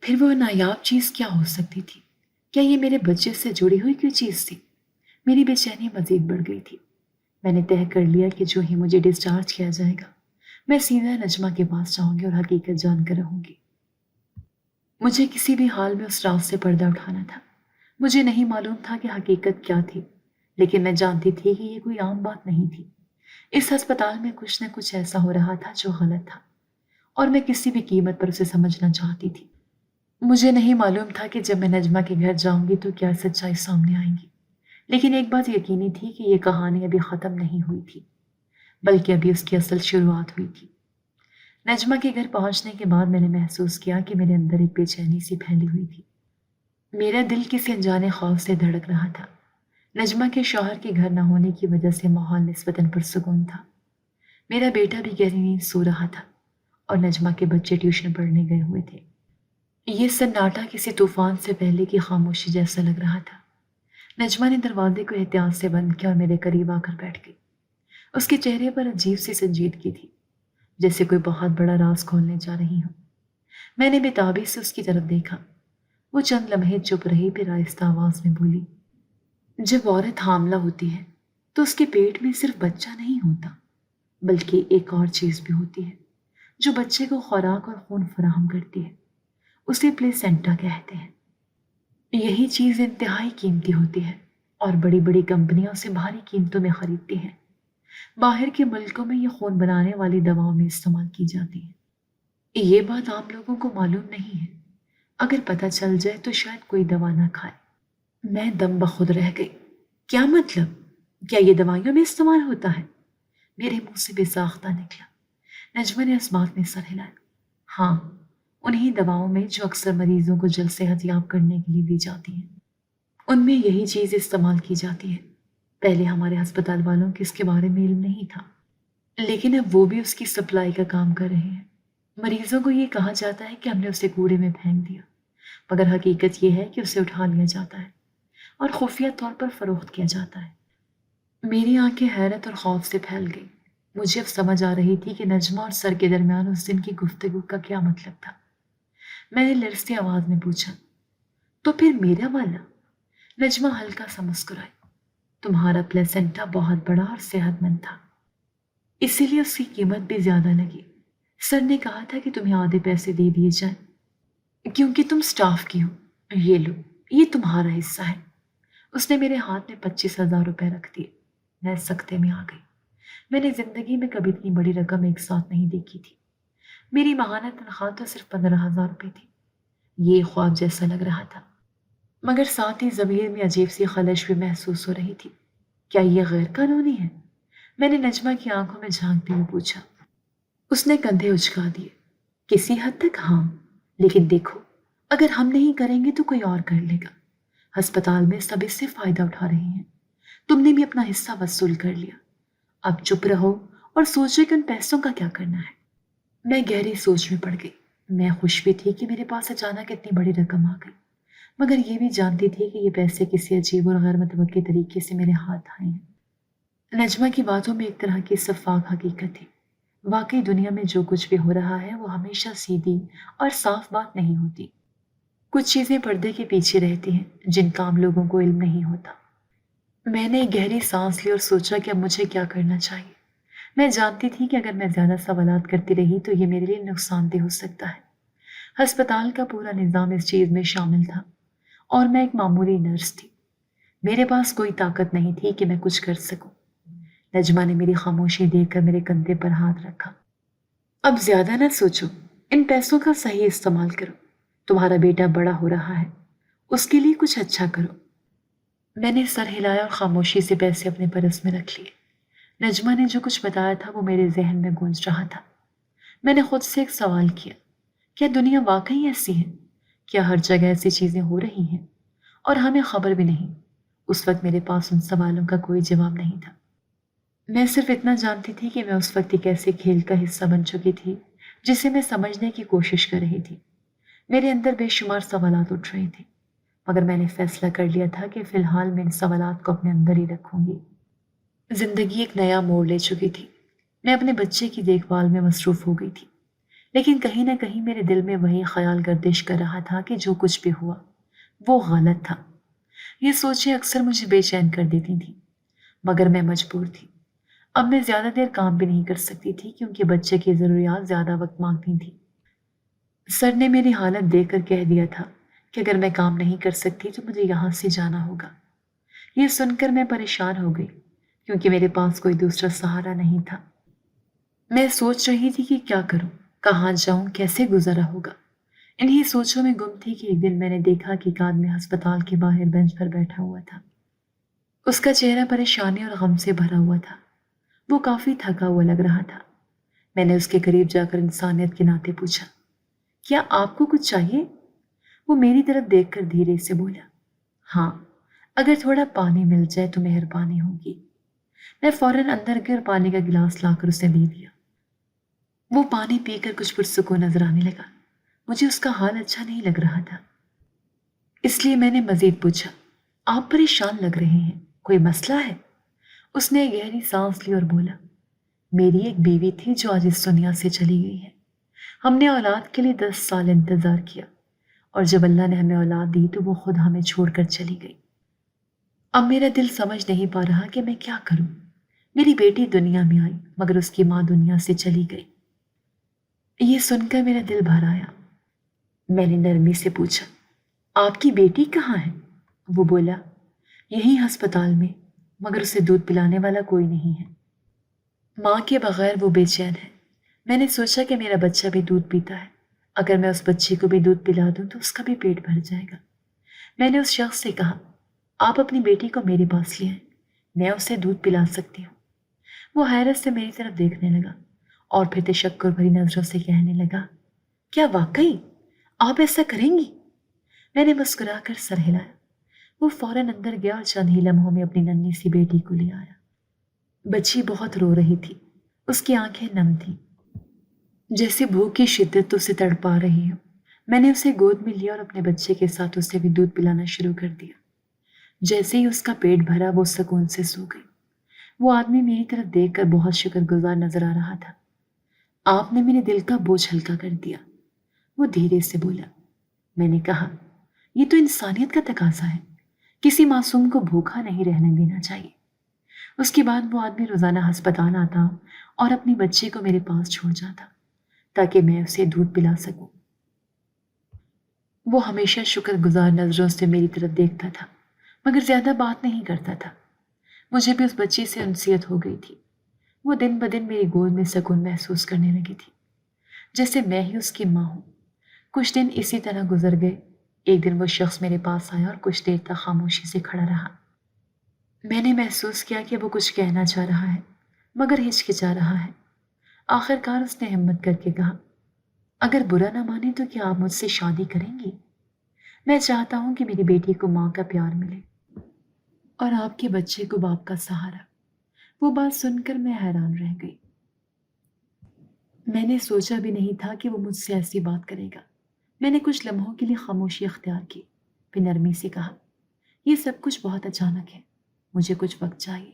پھر وہ نایاب چیز کیا ہو سکتی تھی؟ کیا یہ میرے بچے سے جڑی ہوئی کوئی چیز تھی؟ میری بے چینی مزید بڑھ گئی تھی۔ میں نے طے کر لیا کہ جو ہی مجھے ڈسچارج کیا جائے گا، میں سیدھا نجمہ کے پاس جاؤں گی اور حقیقت جان کر رہوں گی۔ مجھے کسی بھی حال میں اس راز سے پردہ اٹھانا تھا۔ مجھے نہیں معلوم تھا کہ حقیقت کیا تھی، لیکن میں جانتی تھی کہ یہ کوئی عام بات نہیں تھی۔ اس ہسپتال میں کچھ نہ کچھ ایسا ہو رہا تھا جو غلط تھا، اور میں کسی بھی قیمت پر اسے سمجھنا چاہتی تھی۔ مجھے نہیں معلوم تھا کہ جب میں نجمہ کے گھر جاؤں گی تو کیا سچائی سامنے آئیں گی، لیکن ایک بات یقینی تھی کہ یہ کہانی ابھی ختم نہیں ہوئی تھی، بلکہ ابھی اس کی اصل شروعات ہوئی تھی۔ نجمہ کے گھر پہنچنے کے بعد میں نے محسوس کیا کہ میرے اندر ایک بے چینی سی پھیلی ہوئی تھی۔ میرا دل کسی انجانے خوف سے دھڑک رہا تھا۔ نجمہ کے شوہر کے گھر نہ ہونے کی وجہ سے ماحول نسبتاً پرسکون تھا۔ میرا بیٹا بھی گہری نیند سو رہا تھا اور نجمہ کے بچے ٹیوشن پڑھنے گئے ہوئے تھے۔ یہ سناٹا کسی طوفان سے پہلے کی خاموشی جیسا لگ رہا تھا۔ نجمہ نے دروازے کو احتیاط سے بند کیا اور میرے قریب آ کر بیٹھ گئی۔ اس کے چہرے پر عجیب سی سنجیدگی تھی، جیسے کوئی بہت بڑا راز کھولنے جا رہی ہوں۔ میں نے بےتابی سے اس کی طرف دیکھا۔ وہ چند لمحے چپ رہی، پھر آہستہ آواز میں بولی جب عورت حاملہ ہوتی ہے تو اس کے پیٹ میں صرف بچہ نہیں ہوتا، بلکہ ایک اور چیز بھی ہوتی ہے جو بچے کو خوراک اور خون فراہم کرتی ہے، اسے پلیسینٹا کہتے ہیں۔ یہی چیز انتہائی قیمتی ہوتی ہے اور بڑی بڑی کمپنیاں اسے بھاری قیمتوں میں خریدتی ہیں۔ باہر کے ملکوں میں یہ خون بنانے والی دواؤں میں استعمال کی جاتی ہے۔ یہ بات عام لوگوں کو معلوم نہیں ہے، اگر پتہ چل جائے تو شاید کوئی دوا نہ کھائے۔ میں دم بخود رہ گئی۔ کیا مطلب؟ کیا یہ دوائیوں میں استعمال ہوتا ہے؟ میرے منہ سے بے ساختہ نکلا۔ نجمہ نے اس بات میں سر ہلایا۔ ہاں، انہی دواؤں میں جو اکثر مریضوں کو جلد صحت یاب کرنے کے لیے دی جاتی ہیں، ان میں یہی چیز استعمال کی جاتی ہے۔ پہلے ہمارے ہسپتال والوں کو اس کے بارے میں علم نہیں تھا، لیکن اب وہ بھی اس کی سپلائی کا کام کر رہے ہیں۔ مریضوں کو یہ کہا جاتا ہے کہ ہم نے اسے کوڑے میں پھینک دیا، مگر حقیقت یہ ہے کہ اسے اٹھا لیا جاتا ہے اور خفیہ طور پر فروخت کیا جاتا ہے۔ میری آنکھیں حیرت اور خوف سے پھیل گئی۔ مجھے اب سمجھ آ رہی تھی کہ نجمہ اور سر کے درمیان اس دن کی گفتگو کا کیا مطلب تھا۔ میں نے لرزتی آواز میں پوچھا، تو پھر میرا والا؟ نجمہ ہلکا سا مسکرائی۔ تمہارا پلیسنٹا بہت بڑا اور صحت مند تھا، اسی لیے اس کی قیمت بھی زیادہ لگی۔ سر نے کہا تھا کہ تمہیں آدھے پیسے دے دیے جائیں کیونکہ تم سٹاف کی ہو۔ یہ لو، یہ تمہارا حصہ ہے۔ اس نے میرے ہاتھ میں 25,000 روپے رکھ دیے۔ میں سکتے میں آ گئی۔ میں نے زندگی میں کبھی اتنی بڑی رقم ایک ساتھ نہیں دیکھی تھی۔ میری ماہانہ تنخواہ تو صرف 15,000 روپے تھی۔ یہ خواب جیسا لگ رہا تھا، مگر ساتھ ہی ضمیر میں عجیب سی خلش بھی محسوس ہو رہی تھی۔ کیا یہ غیر قانونی ہے؟ میں نے نجمہ کی آنکھوں میں جھانکتے ہوئے پوچھا۔ اس نے کندھے اچکا دیے۔ کسی حد تک ہاں، لیکن دیکھو، اگر ہم نہیں کریں گے تو کوئی اور کر لے گا۔ ہسپتال میں سب اس سے فائدہ اٹھا رہے ہیں۔ تم نے بھی اپنا حصہ وصول کر لیا۔ اب چپ رہو اور سوچو کہ ان پیسوں کا کیا کرنا ہے۔ میں گہری سوچ میں پڑ گئی۔ میں خوش بھی تھی کہ میرے پاس اچانک اتنی بڑی رقم آ گئی، مگر یہ بھی جانتی تھی کہ یہ پیسے کسی عجیب اور غیر متوقع طریقے سے میرے ہاتھ آئے ہیں۔ نجمہ کی باتوں میں ایک طرح کی شفاف حقیقت تھی۔ واقعی دنیا میں جو کچھ بھی ہو رہا ہے وہ ہمیشہ سیدھی اور صاف بات نہیں ہوتی۔ کچھ چیزیں پردے کے پیچھے رہتی ہیں جن کا عام لوگوں کو علم نہیں ہوتا۔ میں نے ایک گہری سانس لی اور سوچا کہ اب مجھے کیا کرنا چاہیے۔ میں جانتی تھی کہ اگر میں زیادہ سوالات کرتی رہی تو یہ میرے لیے نقصان دہ ہو سکتا ہے۔ ہسپتال کا پورا نظام اس چیز میں شامل تھا اور میں ایک معمولی نرس تھی۔ میرے پاس کوئی طاقت نہیں تھی کہ میں کچھ کر سکوں۔ نجمہ نے میری خاموشی دیکھ کر میرے کندھے پر ہاتھ رکھا۔ اب زیادہ نہ سوچو، ان پیسوں کا صحیح استعمال کرو۔ تمہارا بیٹا بڑا ہو رہا ہے، اس کے لیے کچھ اچھا کرو۔ میں نے سر ہلایا اور خاموشی سے پیسے اپنے پرس میں رکھ لیے۔ نجمہ نے جو کچھ بتایا تھا وہ میرے ذہن میں گونج رہا تھا۔ میں نے خود سے ایک سوال کیا، کیا دنیا واقعی ایسی ہے؟ کیا ہر جگہ ایسی چیزیں ہو رہی ہیں اور ہمیں خبر بھی نہیں؟ اس وقت میرے پاس ان سوالوں کا کوئی جواب نہیں تھا۔ میں صرف اتنا جانتی تھی کہ میں اس وقت ایک ایسے کھیل کا حصہ بن چکی تھی جسے میں سمجھنے کی کوشش کر رہی تھی۔ میرے اندر بے شمار سوالات اٹھ رہے تھے، مگر میں نے فیصلہ کر لیا تھا کہ فی الحال میں ان سوالات کو اپنے اندر ہی رکھوں گی۔ زندگی ایک نیا موڑ لے چکی تھی۔ میں اپنے بچے کی دیکھ بھال میں مصروف ہو گئی تھی، لیکن کہیں نہ کہیں میرے دل میں وہی خیال گردش کر رہا تھا کہ جو کچھ بھی ہوا وہ غلط تھا۔ یہ سوچیں اکثر مجھے بے چین کر دیتی تھیں، مگر میں مجبور تھی۔ اب میں زیادہ دیر کام بھی نہیں کر سکتی تھی کیونکہ بچے کی ضروریات زیادہ وقت مانگتی تھیں۔ سر نے میری حالت دیکھ کر کہہ دیا تھا کہ اگر میں کام نہیں کر سکتی تو مجھے یہاں سے جانا ہوگا۔ یہ سن کر میں پریشان ہو گئی کیونکہ میرے پاس کوئی دوسرا سہارا نہیں تھا۔ میں سوچ رہی تھی کہ کیا کروں، کہاں جاؤں، کیسے گزارا ہوگا۔ انہی سوچوں میں گم تھی کہ ایک دن میں نے دیکھا کہ ایک آدمی ہسپتال کے باہر بینچ پر بیٹھا ہوا تھا۔ اس کا چہرہ پریشانی اور غم سے بھرا ہوا تھا۔ وہ کافی تھکا ہوا لگ رہا تھا۔ میں نے اس کے قریب جا کر انسانیت کے ناطے پوچھا، کیا آپ کو کچھ چاہیے؟ وہ میری طرف دیکھ کر دھیرے سے بولا، ہاں، اگر تھوڑا پانی مل جائے تو مہربانی ہوگی۔ میں فوراً اندر گئے اور پانی کا گلاس لا کر اسے دے دیا۔ وہ پانی پی کر کچھ پرسکون نظر آنے لگا۔ مجھے اس کا حال اچھا نہیں لگ رہا تھا، اس لیے میں نے مزید پوچھا، آپ پریشان لگ رہے ہیں، کوئی مسئلہ ہے؟ اس نے گہری سانس لی اور بولا، میری ایک بیوی تھی جو آج اس دنیا سے چلی گئی ہے۔ ہم نے اولاد کے لیے 10 سال انتظار کیا اور جب اللہ نے ہمیں اولاد دی تو وہ خود ہمیں چھوڑ کر چلی گئی۔ اب میرا دل سمجھ نہیں پا رہا کہ میں کیا کروں۔ میری بیٹی دنیا میں آئی مگر اس کی ماں دنیا سے چلی گئی۔ یہ سن کر میرا دل بھر آیا۔ میں نے نرمی سے پوچھا، آپ کی بیٹی کہاں ہے؟ وہ بولا، یہی ہسپتال میں، مگر اسے دودھ پلانے والا کوئی نہیں ہے۔ ماں کے بغیر وہ بے چین ہے۔ میں نے سوچا کہ میرا بچہ بھی دودھ پیتا ہے، اگر میں اس بچے کو بھی دودھ پلا دوں تو اس کا بھی پیٹ بھر جائے گا۔ میں نے اس شخص سے کہا، آپ اپنی بیٹی کو میرے پاس لے آئیں، میں اسے دودھ پلا سکتی ہوں۔ وہ حیرت سے میری طرف دیکھنے لگا اور پھر تشکر بھری نظروں سے کہنے لگا، کیا واقعی آپ ایسا کریں گی؟ میں نے مسکرا کر سر ہلایا۔ وہ فوراً اندر گیا اور چند ہی لمحوں میں اپنی ننھی سی بیٹی کو لے آیا۔ بچی بہت رو رہی تھی، اس کی آنکھیں نم تھیں، جیسے بھوک کی شدت اسے تڑپا رہی ہو۔ میں نے اسے گود میں لیا اور اپنے بچے کے ساتھ اسے بھی دودھ پلانا شروع کر دیا۔ جیسے ہی اس کا پیٹ بھرا وہ سکون سے سو گئی۔ وہ آدمی میری طرف دیکھ کر بہت شکر گزار نظر آ رہا تھا۔ آپ نے میرے دل کا بوجھ ہلکا کر دیا، وہ دھیرے سے بولا۔ میں نے کہا، یہ تو انسانیت کا تقاضا ہے، کسی معصوم کو بھوکا نہیں رہنے دینا چاہیے۔ اس کے بعد وہ آدمی روزانہ ہسپتال آتا اور اپنی بچے کو میرے پاس چھوڑ جاتا تاکہ میں اسے دودھ پلا سکوں۔ وہ ہمیشہ شکر گزار نظروں سے میری طرف دیکھتا تھا مگر زیادہ بات نہیں کرتا تھا۔ مجھے بھی اس بچی سے انسیت ہو گئی تھی۔ وہ دن بدن میری گود میں سکون محسوس کرنے لگی تھی، جیسے میں ہی اس کی ماں ہوں۔ کچھ دن اسی طرح گزر گئے۔ ایک دن وہ شخص میرے پاس آیا اور کچھ دیر تک خاموشی سے کھڑا رہا۔ میں نے محسوس کیا کہ وہ کچھ کہنا چاہ رہا ہے مگر ہچکچا رہا ہے۔ آخر کار اس نے ہمت کر کے کہا، اگر برا نہ مانے تو کیا آپ مجھ سے شادی کریں گی؟ میں چاہتا ہوں کہ میری بیٹی کو ماں کا پیار ملے اور آپ کے بچے کو باپ کا سہارا۔ وہ بات سن کر میں حیران رہ گئی۔ میں نے سوچا بھی نہیں تھا کہ وہ مجھ سے ایسی بات کرے گا۔ میں نے کچھ لمحوں کے لیے خاموشی اختیار کی، پھر نرمی سے کہا، یہ سب کچھ بہت اچانک ہے، مجھے کچھ وقت چاہیے۔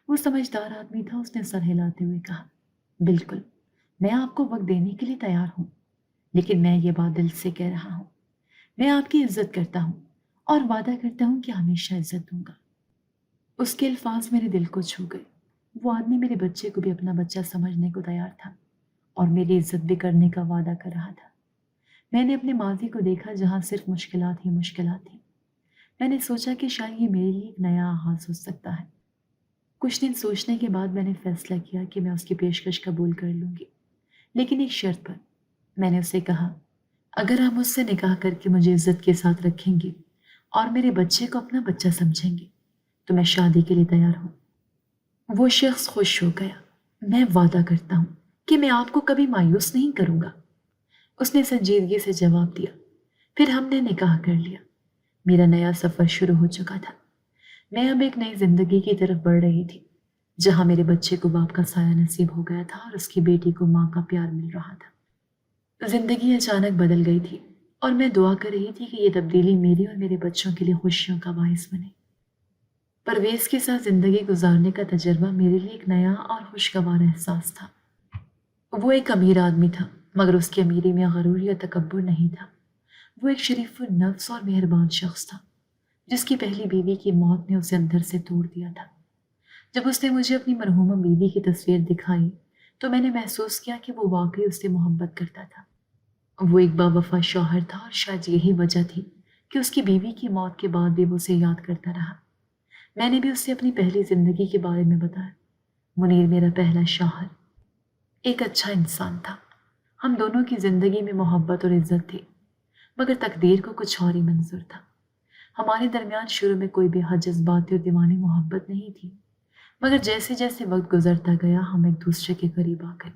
وہ سمجھدار آدمی تھا، اس نے سر ہلاتے ہوئے کہا، بالکل، میں آپ کو وقت دینے کے لیے تیار ہوں، لیکن میں یہ بات دل سے کہہ رہا ہوں، میں آپ کی عزت کرتا ہوں اور وعدہ کرتا ہوں کہ ہمیشہ عزت دوں گا۔ اس کے الفاظ میرے دل کو چھو گئے۔ وہ آدمی میرے بچے کو بھی اپنا بچہ سمجھنے کو تیار تھا اور میری عزت بھی کرنے کا وعدہ کر رہا تھا۔ میں نے اپنے ماضی کو دیکھا جہاں صرف مشکلات ہی مشکلات تھیں۔ میں نے سوچا کہ شاید یہ میرے لیے ایک نیا آغاز ہو سکتا ہے۔ کچھ دن سوچنے کے بعد میں نے فیصلہ کیا کہ میں اس کی پیشکش قبول کر لوں گی، لیکن ایک شرط پر۔ میں نے اسے کہا، اگر آپ مجھ سے نکاح کر کے مجھے عزت کے ساتھ رکھیں گے اور میرے بچے کو اپنا بچہ سمجھیں گے تو میں شادی کے لیے تیار ہوں۔ وہ شخص خوش ہو گیا۔ میں وعدہ کرتا ہوں کہ میں آپ کو کبھی مایوس نہیں کروں گا، اس نے سنجیدگی سے جواب دیا۔ پھر ہم نے نکاح کر لیا۔ میرا نیا سفر شروع ہو چکا تھا۔ میں اب ایک نئی زندگی کی طرف بڑھ رہی تھی جہاں میرے بچے کو باپ کا سایہ نصیب ہو گیا تھا اور اس کی بیٹی کو ماں کا پیار مل رہا تھا۔ زندگی اچانک بدل گئی تھی اور میں دعا کر رہی تھی کہ یہ تبدیلی میری اور میرے بچوں کے لیے خوشیوں کا باعث بنے۔ پرویز کے ساتھ زندگی گزارنے کا تجربہ میرے لیے ایک نیا اور خوشگوار احساس تھا۔ وہ ایک امیر آدمی تھا مگر اس کی امیری میں غرور یا تکبر نہیں تھا۔ وہ ایک شریف النفس اور مہربان شخص تھا جس کی پہلی بیوی کی موت نے اسے اندر سے توڑ دیا تھا۔ جب اس نے مجھے اپنی مرحومہ بیوی کی تصویر دکھائی تو میں نے محسوس کیا کہ وہ واقعی اس سے محبت کرتا تھا۔ وہ ایک باوفا شوہر تھا اور شاید یہی وجہ تھی کہ اس کی بیوی کی موت کے بعد بھی وہ اسے یاد کرتا رہا۔ میں نے بھی اس سے اپنی پہلی زندگی کے بارے میں بتایا۔ منیر میرا پہلا شوہر ایک اچھا انسان تھا۔ ہم دونوں کی زندگی میں محبت اور عزت تھی مگر تقدیر کو کچھ اور ہی منظور تھا۔ ہمارے درمیان شروع میں کوئی بے حد جذباتی اور دیوانی محبت نہیں تھی مگر جیسے جیسے وقت گزرتا گیا ہم ایک دوسرے کے قریب آ گئے۔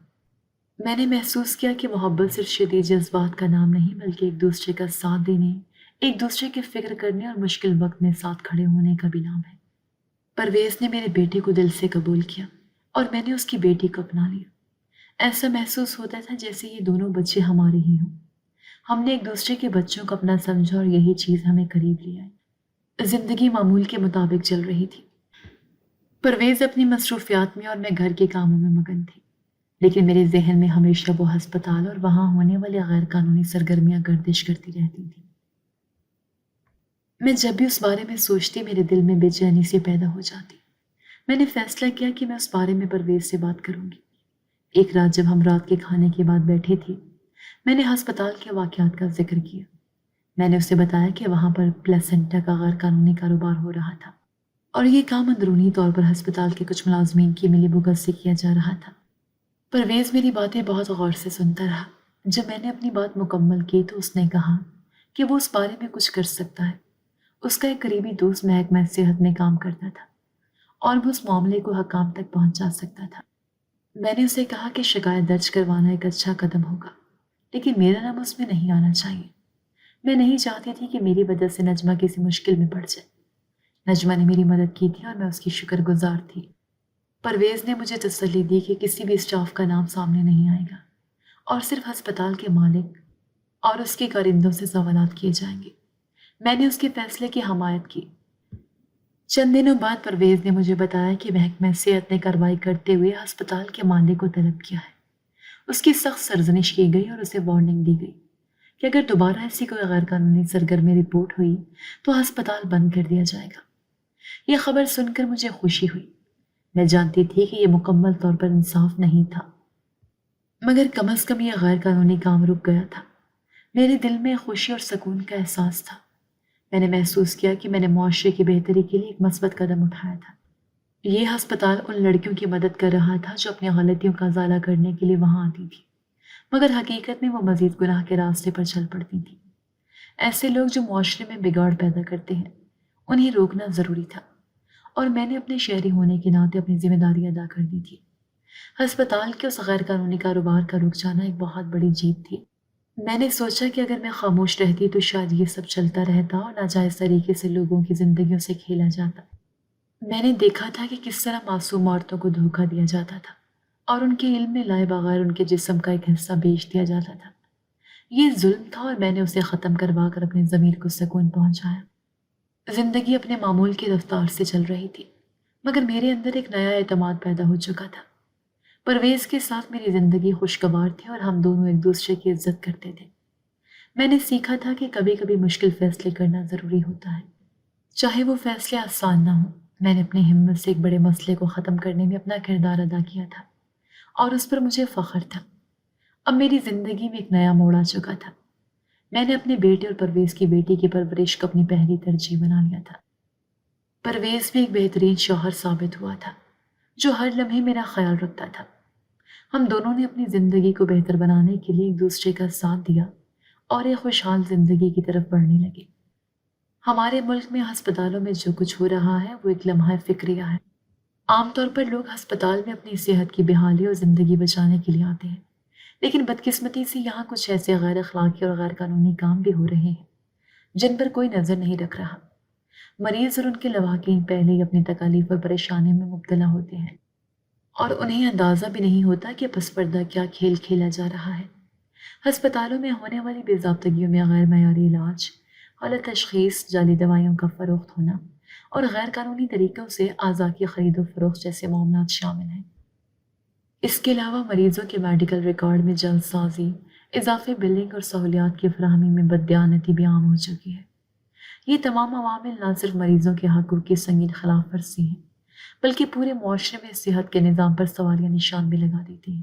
میں نے محسوس کیا کہ محبت صرف شدید جذبات کا نام نہیں بلکہ ایک دوسرے کا ساتھ دینے، ایک دوسرے کی فکر کرنے اور مشکل وقت میں ساتھ کھڑے ہونے کا بھی نام ہے۔ پرویز نے میرے بیٹے کو دل سے قبول کیا اور میں نے اس کی بیٹی کو اپنا لیا۔ ایسا محسوس ہوتا تھا جیسے یہ دونوں بچے ہمارے ہی ہوں۔ ہم نے ایک دوسرے کے بچوں کو اپنا سمجھا اور یہی چیز ہمیں قریب لے آئی۔ زندگی معمول کے مطابق چل رہی تھی۔ پرویز اپنی مصروفیات میں اور میں گھر کے کاموں میں مگن تھی، لیکن میرے ذہن میں ہمیشہ وہ ہسپتال اور وہاں ہونے والے غیر قانونی سرگرمیاں گردش کرتی رہتی تھیں۔ میں جب بھی اس بارے میں سوچتی میرے دل میں بے چینی سے پیدا ہو جاتی۔ میں نے فیصلہ کیا کہ میں اس بارے میں پرویز سے بات کروں گی۔ ایک رات جب ہم رات کے کھانے کے بعد بیٹھے تھے میں نے ہسپتال کے واقعات کا ذکر کیا۔ میں نے اسے بتایا کہ وہاں پر پلیسنٹا کا غیر قانونی کاروبار ہو رہا تھا اور یہ کام اندرونی طور پر ہسپتال کے کچھ ملازمین کی ملی بھگت سے کیا جا رہا تھا۔ پرویز میری باتیں بہت غور سے سنتا رہا۔ جب میں نے اپنی بات مکمل کی تو اس نے کہا کہ وہ اس بارے میں کچھ کر سکتا ہے۔ اس کا ایک قریبی دوست محکمہ صحت میں کام کرتا تھا اور وہ اس معاملے کو حکام تک پہنچا سکتا تھا۔ میں نے اسے کہا کہ شکایت درج کروانا ایک اچھا قدم ہوگا، لیکن میرا نام اس میں نہیں آنا چاہیے۔ میں نہیں چاہتی تھی کہ میری وجہ سے نجمہ کسی مشکل میں پڑ جائے۔ نجمہ نے میری مدد کی تھی اور میں اس کی شکر گزار تھی۔ پرویز نے مجھے تسلی دی کہ کسی بھی اسٹاف کا نام سامنے نہیں آئے گا اور صرف ہسپتال کے مالک اور اس کے کارندوں سے سوالات کیے جائیں گے۔ میں نے اس کے فیصلے کی حمایت کی۔ چند دنوں بعد پرویز نے مجھے بتایا کہ محکمہ صحت نے کارروائی کرتے ہوئے ہسپتال کے مالک کو طلب کیا ہے۔ اس کی سخت سرزنش کی گئی اور اسے وارننگ دی گئی کہ اگر دوبارہ ایسی کوئی غیر قانونی سرگرمی رپورٹ ہوئی تو ہسپتال بند کر دیا جائے گا۔ یہ خبر سن کر مجھے خوشی ہوئی۔ میں جانتی تھی کہ یہ مکمل طور پر انصاف نہیں تھا، مگر کم از کم یہ غیر قانونی کام رک گیا تھا۔ میرے دل میں خوشی اور سکون کا احساس تھا۔ میں نے محسوس کیا کہ میں نے معاشرے کی بہتری کے لیے ایک مثبت قدم اٹھایا تھا۔ یہ ہسپتال ان لڑکیوں کی مدد کر رہا تھا جو اپنی غلطیوں کا ازالہ کرنے کے لیے وہاں آتی تھی، مگر حقیقت میں وہ مزید گناہ کے راستے پر چل پڑتی تھی۔ ایسے لوگ جو معاشرے میں بگاڑ پیدا کرتے ہیں، انہیں روکنا ضروری تھا، اور میں نے اپنے شہری ہونے کے ناطے اپنی ذمہ داری ادا کر دی تھی۔ ہسپتال کے اس غیر قانونی کاروبار کا رک جانا ایک بہت بڑی جیت تھی۔ میں نے سوچا کہ اگر میں خاموش رہتی تو شاید یہ سب چلتا رہتا اور ناجائز طریقے سے لوگوں کی زندگیوں سے کھیلا جاتا۔ میں نے دیکھا تھا کہ کس طرح معصوم عورتوں کو دھوکہ دیا جاتا تھا اور ان کے علم میں لائے بغیر ان کے جسم کا ایک حصہ بیچ دیا جاتا تھا۔ یہ ظلم تھا اور میں نے اسے ختم کروا کر اپنے ضمیر کو سکون پہنچایا۔ زندگی اپنے معمول کی رفتار سے چل رہی تھی، مگر میرے اندر ایک نیا اعتماد پیدا ہو چکا تھا۔ پرویز کے ساتھ میری زندگی خوشگوار تھی اور ہم دونوں ایک دوسرے کی عزت کرتے تھے۔ میں نے سیکھا تھا کہ کبھی کبھی مشکل فیصلے کرنا ضروری ہوتا ہے، چاہے وہ فیصلے آسان نہ ہوں۔ میں نے اپنی ہمت سے ایک بڑے مسئلے کو ختم کرنے میں اپنا کردار ادا کیا تھا اور اس پر مجھے فخر تھا۔ اب میری زندگی میں ایک نیا موڑ آ چکا تھا۔ میں نے اپنے بیٹے اور پرویز کی بیٹی کی پرورش کو اپنی پہلی ترجیح بنا لیا تھا۔ پرویز بھی ایک بہترین شوہر ثابت ہوا تھا جو ہر لمحے میرا خیال رکھتا تھا۔ ہم دونوں نے اپنی زندگی کو بہتر بنانے کے لیے ایک دوسرے کا ساتھ دیا اور ایک خوشحال زندگی کی طرف بڑھنے لگے۔ ہمارے ملک میں ہسپتالوں میں جو کچھ ہو رہا ہے وہ ایک لمحہ فکریہ ہے۔ عام طور پر لوگ ہسپتال میں اپنی صحت کی بحالی اور زندگی بچانے کے لیے آتے ہیں، لیکن بدقسمتی سے یہاں کچھ ایسے غیر اخلاقی اور غیر قانونی کام بھی ہو رہے ہیں جن پر کوئی نظر نہیں رکھ رہا۔ مریض اور ان کے لواحقین پہلے ہی اپنی تکالیف اور پریشانی میں مبتلا ہوتے ہیں اور انہیں اندازہ بھی نہیں ہوتا کہ پس پردہ کیا کھیل کھیلا جا رہا ہے۔ ہسپتالوں میں ہونے والی بے ضابطگیوں میں غیر معیاری علاج، غلط تشخیص، جعلی دوائیوں کا فروخت ہونا اور غیر قانونی طریقوں سے اعضاء کی خرید و فروخت جیسے معاملات شامل ہیں۔ اس کے علاوہ مریضوں کے میڈیکل ریکارڈ میں جلد سازی، اضافی بلنگ اور سہولیات کی فراہمی میں بددیانتی بھی عام ہو چکی ہے۔ یہ تمام عوامل نہ صرف مریضوں کے حقوق کی سنگین خلاف ورزی ہیں، بلکہ پورے معاشرے میں صحت کے نظام پر سوالیہ نشان بھی لگا دیتی ہیں۔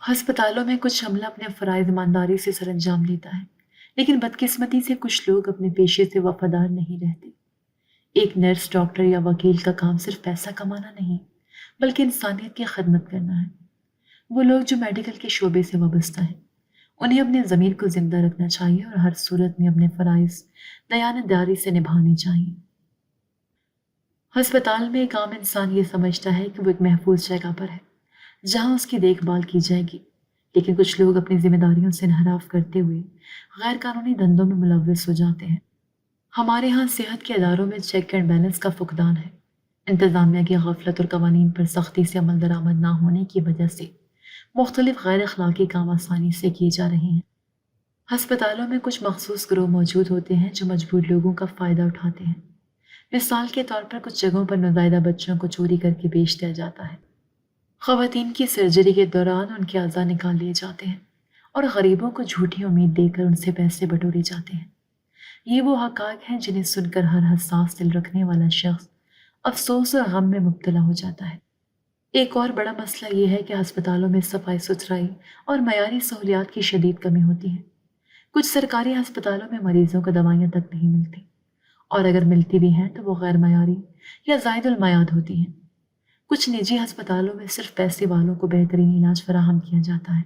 ہسپتالوں میں کچھ عملہ اپنے فرائض ایمانداری سے سر انجام دیتا ہے، لیکن بدقسمتی سے کچھ لوگ اپنے پیشے سے وفادار نہیں رہتے۔ ایک نرس، ڈاکٹر یا وکیل کا کام صرف پیسہ کمانا نہیں، بلکہ انسانیت کی خدمت کرنا ہے۔ وہ لوگ جو میڈیکل کے شعبے سے وابستہ ہیں، انہیں اپنے ضمیر کو زندہ رکھنا چاہیے اور ہر صورت میں اپنے فرائض دیانتداری سے نبھانے چاہیے۔ ہسپتال میں ایک عام انسان یہ سمجھتا ہے کہ وہ ایک محفوظ جگہ پر ہے جہاں اس کی دیکھ بھال کی جائے گی، لیکن کچھ لوگ اپنی ذمہ داریوں سے انحراف کرتے ہوئے غیر قانونی دھندوں میں ملوث ہو جاتے ہیں۔ ہمارے ہاں صحت کے اداروں میں چیک اینڈ بیلنس کا فقدان ہے۔ انتظامیہ کی غفلت اور قوانین پر سختی سے عمل درآمد نہ ہونے کی وجہ سے مختلف غیر اخلاقی کام آسانی سے کیے جا رہے ہیں۔ ہسپتالوں میں کچھ مخصوص گروہ موجود ہوتے ہیں جو مجبور لوگوں کا فائدہ اٹھاتے ہیں۔ مثال کے طور پر کچھ جگہوں پر نوزائیدہ بچوں کو چوری کر کے بیچ دیا جاتا ہے۔ خواتین کی سرجری کے دوران ان کے اعضاء نکال لیے جاتے ہیں اور غریبوں کو جھوٹی امید دے کر ان سے پیسے بٹورے جاتے ہیں۔ یہ وہ حقائق ہیں جنہیں سن کر ہر حساس دل رکھنے والا شخص افسوس اور غم میں مبتلا ہو جاتا ہے۔ ایک اور بڑا مسئلہ یہ ہے کہ ہسپتالوں میں صفائی ستھرائی اور معیاری سہولیات کی شدید کمی ہوتی ہے۔ کچھ سرکاری ہسپتالوں میں مریضوں کو دوائیاں تک نہیں ملتی، اور اگر ملتی بھی ہیں تو وہ غیر معیاری یا زائد المیعاد ہوتی ہیں۔ کچھ نجی ہسپتالوں میں صرف پیسے والوں کو بہترین علاج فراہم کیا جاتا ہے،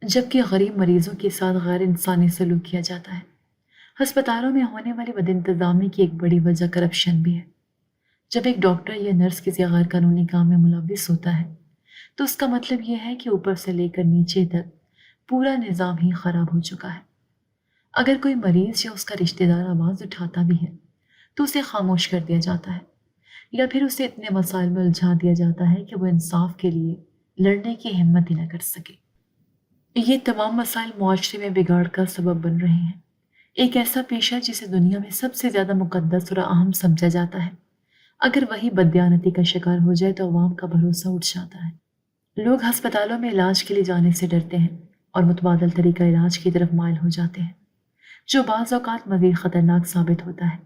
جبکہ غریب مریضوں کے ساتھ غیر انسانی سلوک کیا جاتا ہے۔ ہسپتالوں میں ہونے والی بد انتظامی کی ایک بڑی وجہ کرپشن بھی ہے۔ جب ایک ڈاکٹر یا نرس کسی غیر قانونی کام میں ملوث ہوتا ہے تو اس کا مطلب یہ ہے کہ اوپر سے لے کر نیچے تک پورا نظام ہی خراب ہو چکا ہے۔ اگر کوئی مریض یا اس کا رشتہ دار آواز اٹھاتا بھی ہے تو اسے خاموش کر دیا جاتا ہے، یا پھر اسے اتنے مسائل میں الجھا دیا جاتا ہے کہ وہ انصاف کے لیے لڑنے کی ہمت ہی نہ کر سکے۔ یہ تمام مسائل معاشرے میں بگاڑ کا سبب بن رہے ہیں۔ ایک ایسا پیشہ جسے دنیا میں سب سے زیادہ مقدس اور اہم سمجھا جاتا ہے، اگر وہی بددیانتی کا شکار ہو جائے تو عوام کا بھروسہ اٹھ جاتا ہے۔ لوگ ہسپتالوں میں علاج کے لیے جانے سے ڈرتے ہیں اور متبادل طریقہ علاج کی طرف مائل ہو جاتے ہیں، جو بعض اوقات مزید خطرناک ثابت ہوتا ہے۔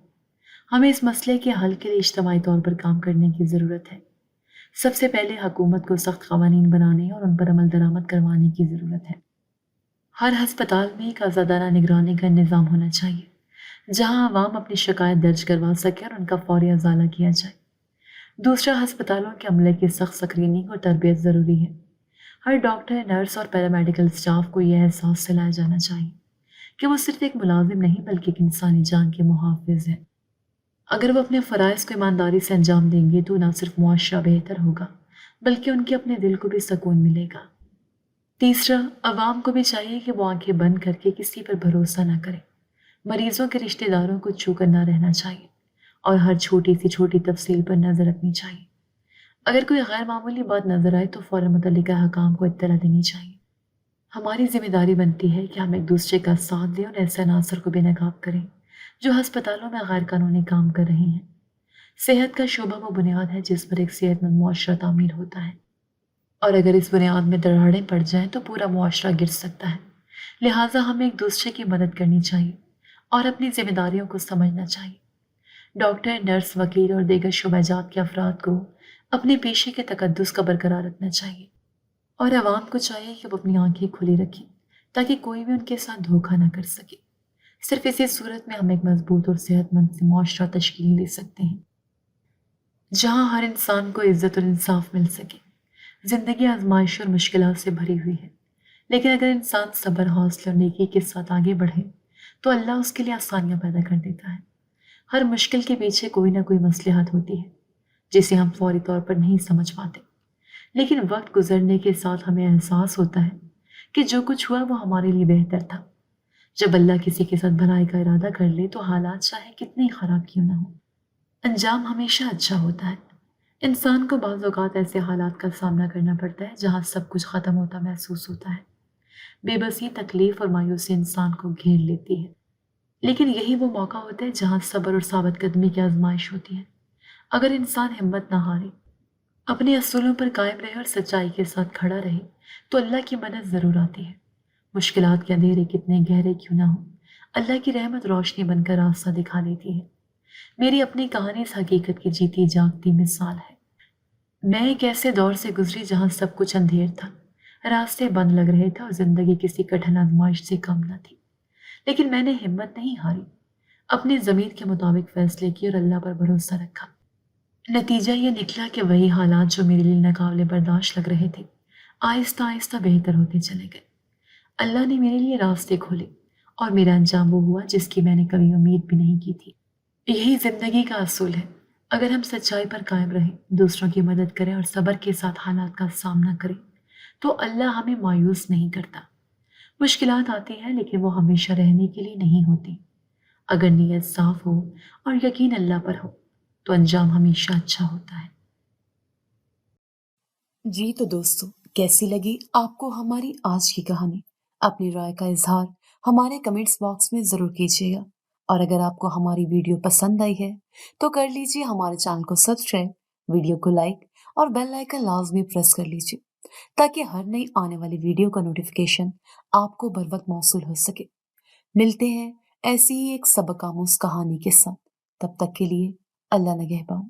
ہمیں اس مسئلے کے حل کے لیے اجتماعی طور پر کام کرنے کی ضرورت ہے۔ سب سے پہلے حکومت کو سخت قوانین بنانے اور ان پر عمل درآمد کروانے کی ضرورت ہے۔ ہر ہسپتال میں ایک آزادانہ نگرانی کا نظام ہونا چاہیے، جہاں عوام اپنی شکایت درج کروا سکے اور ان کا فوری ازالہ کیا جائے۔ دوسرا، ہسپتالوں کے عملے کی سخت اسکریننگ اور تربیت ضروری ہے۔ ہر ڈاکٹر، نرس اور پیرامیڈیکل اسٹاف کو یہ احساس دلایا جانا چاہیے کہ وہ صرف ایک ملازم نہیں بلکہ ایک انسانی جان کے محافظ ہیں۔ اگر وہ اپنے فرائض کو ایمانداری سے انجام دیں گے تو نہ صرف معاشرہ بہتر ہوگا بلکہ ان کے اپنے دل کو بھی سکون ملے گا۔ تیسرا، عوام کو بھی چاہیے کہ وہ آنکھیں بند کر کے کسی پر بھروسہ نہ کرے۔ مریضوں کے رشتہ داروں کو چھو کر نہ رہنا چاہیے اور ہر چھوٹی سی چھوٹی تفصیل پر نظر رکھنی چاہیے۔ اگر کوئی غیر معمولی بات نظر آئے تو فوراً متعلقہ حکام کو اطلاع دینی چاہیے۔ ہماری ذمہ داری بنتی ہے کہ ہم ایک دوسرے کا ساتھ دیں اور ایسے عناصر کو بے نقاب کریں جو ہسپتالوں میں غیر قانونی کام کر رہے ہیں۔ صحت کا شعبہ وہ بنیاد ہے جس پر ایک صحت مند معاشرہ تعمیر ہوتا ہے، اور اگر اس بنیاد میں دراڑیں پڑ جائیں تو پورا معاشرہ گر سکتا ہے۔ لہٰذا ہمیں ایک دوسرے کی مدد کرنی چاہیے اور اپنی ذمہ داریوں کو سمجھنا چاہیے۔ ڈاکٹر، نرس، وکیل اور دیگر شعبہ جات کے افراد کو اپنے پیشے کے تقدس کا برقرار رکھنا چاہیے، اور عوام کو چاہیے کہ وہ اپنی آنکھیں کھلی رکھیں تاکہ کوئی بھی ان کے ساتھ دھوکہ نہ کر سکے۔ صرف اسی صورت میں ہم ایک مضبوط اور صحت مند معاشرہ تشکیل دے سکتے ہیں جہاں ہر انسان کو عزت اور انصاف مل سکے۔ زندگی آزمائش اور مشکلات سے بھری ہوئی ہے، لیکن اگر انسان صبر، حوصلے اور نیکی کے ساتھ آگے بڑھے تو اللہ اس کے لیے آسانیاں پیدا کر دیتا ہے۔ ہر مشکل کے پیچھے کوئی نہ کوئی مصلحت ہوتی ہے جسے ہم فوری طور پر نہیں سمجھ پاتے، لیکن وقت گزرنے کے ساتھ ہمیں احساس ہوتا ہے کہ جو کچھ ہوا وہ ہمارے لیے بہتر تھا۔ جب اللہ کسی کے ساتھ بھلائی کا ارادہ کر لے تو حالات چاہے کتنی خراب کیوں نہ ہو، انجام ہمیشہ اچھا ہوتا ہے۔ انسان کو بعض اوقات ایسے حالات کا سامنا کرنا پڑتا ہے جہاں سب کچھ ختم ہوتا محسوس ہوتا ہے۔ بے بسی، تکلیف اور مایوسی انسان کو گھیر لیتی ہے، لیکن یہی وہ موقع ہوتا ہے جہاں صبر اور ثابت قدمی کی آزمائش ہوتی ہے۔ اگر انسان ہمت نہ ہارے، اپنے اصولوں پر قائم رہے اور سچائی کے ساتھ کھڑا رہے تو اللہ کی مدد ضرور آتی ہے۔ مشکلات کے اندھیرے کتنے گہرے کیوں نہ ہوں، اللہ کی رحمت روشنی بن کر راستہ دکھا دیتی ہے۔ میری اپنی کہانی اس حقیقت کی جیتی جاگتی مثال ہے۔ میں ایک ایسے دور سے گزری جہاں سب کچھ اندھیر تھا، راستے بند لگ رہے تھے اور زندگی کسی کٹھن آزمائش سے کم نہ تھی، لیکن میں نے ہمت نہیں ہاری، اپنی ضمیر کے مطابق فیصلے کیے اور اللہ پر بھروسہ رکھا۔ نتیجہ یہ نکلا کہ وہی حالات جو میرے لیے ناقابل برداشت لگ رہے تھے آہستہ آہستہ بہتر ہوتے چلے گئے۔ اللہ نے میرے لیے راستے کھولے اور میرا انجام وہ ہوا جس کی میں نے کبھی امید بھی نہیں کی تھی۔ یہی زندگی کا اصول ہے۔ اگر ہم سچائی پر قائم رہیں، دوسروں کی مدد کریں اور صبر کے ساتھ حالات کا سامنا کریں تو اللہ ہمیں مایوس نہیں کرتا۔ مشکلات آتی ہیں لیکن وہ ہمیشہ رہنے کے لیے نہیں ہوتی۔ اگر نیت صاف ہو اور یقین اللہ پر ہو تو انجام ہمیشہ اچھا ہوتا ہے۔ جی تو دوستو، کیسی لگی آپ کو ہماری آج کی کہانی؟ اپنی رائے کا اظہار ہمارے کمنٹس باکس میں ضرور کیجیے گا، اور اگر آپ کو ہماری ویڈیو پسند آئی ہے تو کر لیجیے ہمارے چینل کو سبسکرائب، ویڈیو کو لائک اور بیل آئیکن لازمی پریس کر لیجیے تاکہ ہر نئی آنے والی ویڈیو کا نوٹیفیکیشن آپ کو بر وقت موصول ہو سکے۔ ملتے ہیں ایسی ہی ایک سبق آموز کہانی کے ساتھ، تب تک کے لیے اللہ نگہبان۔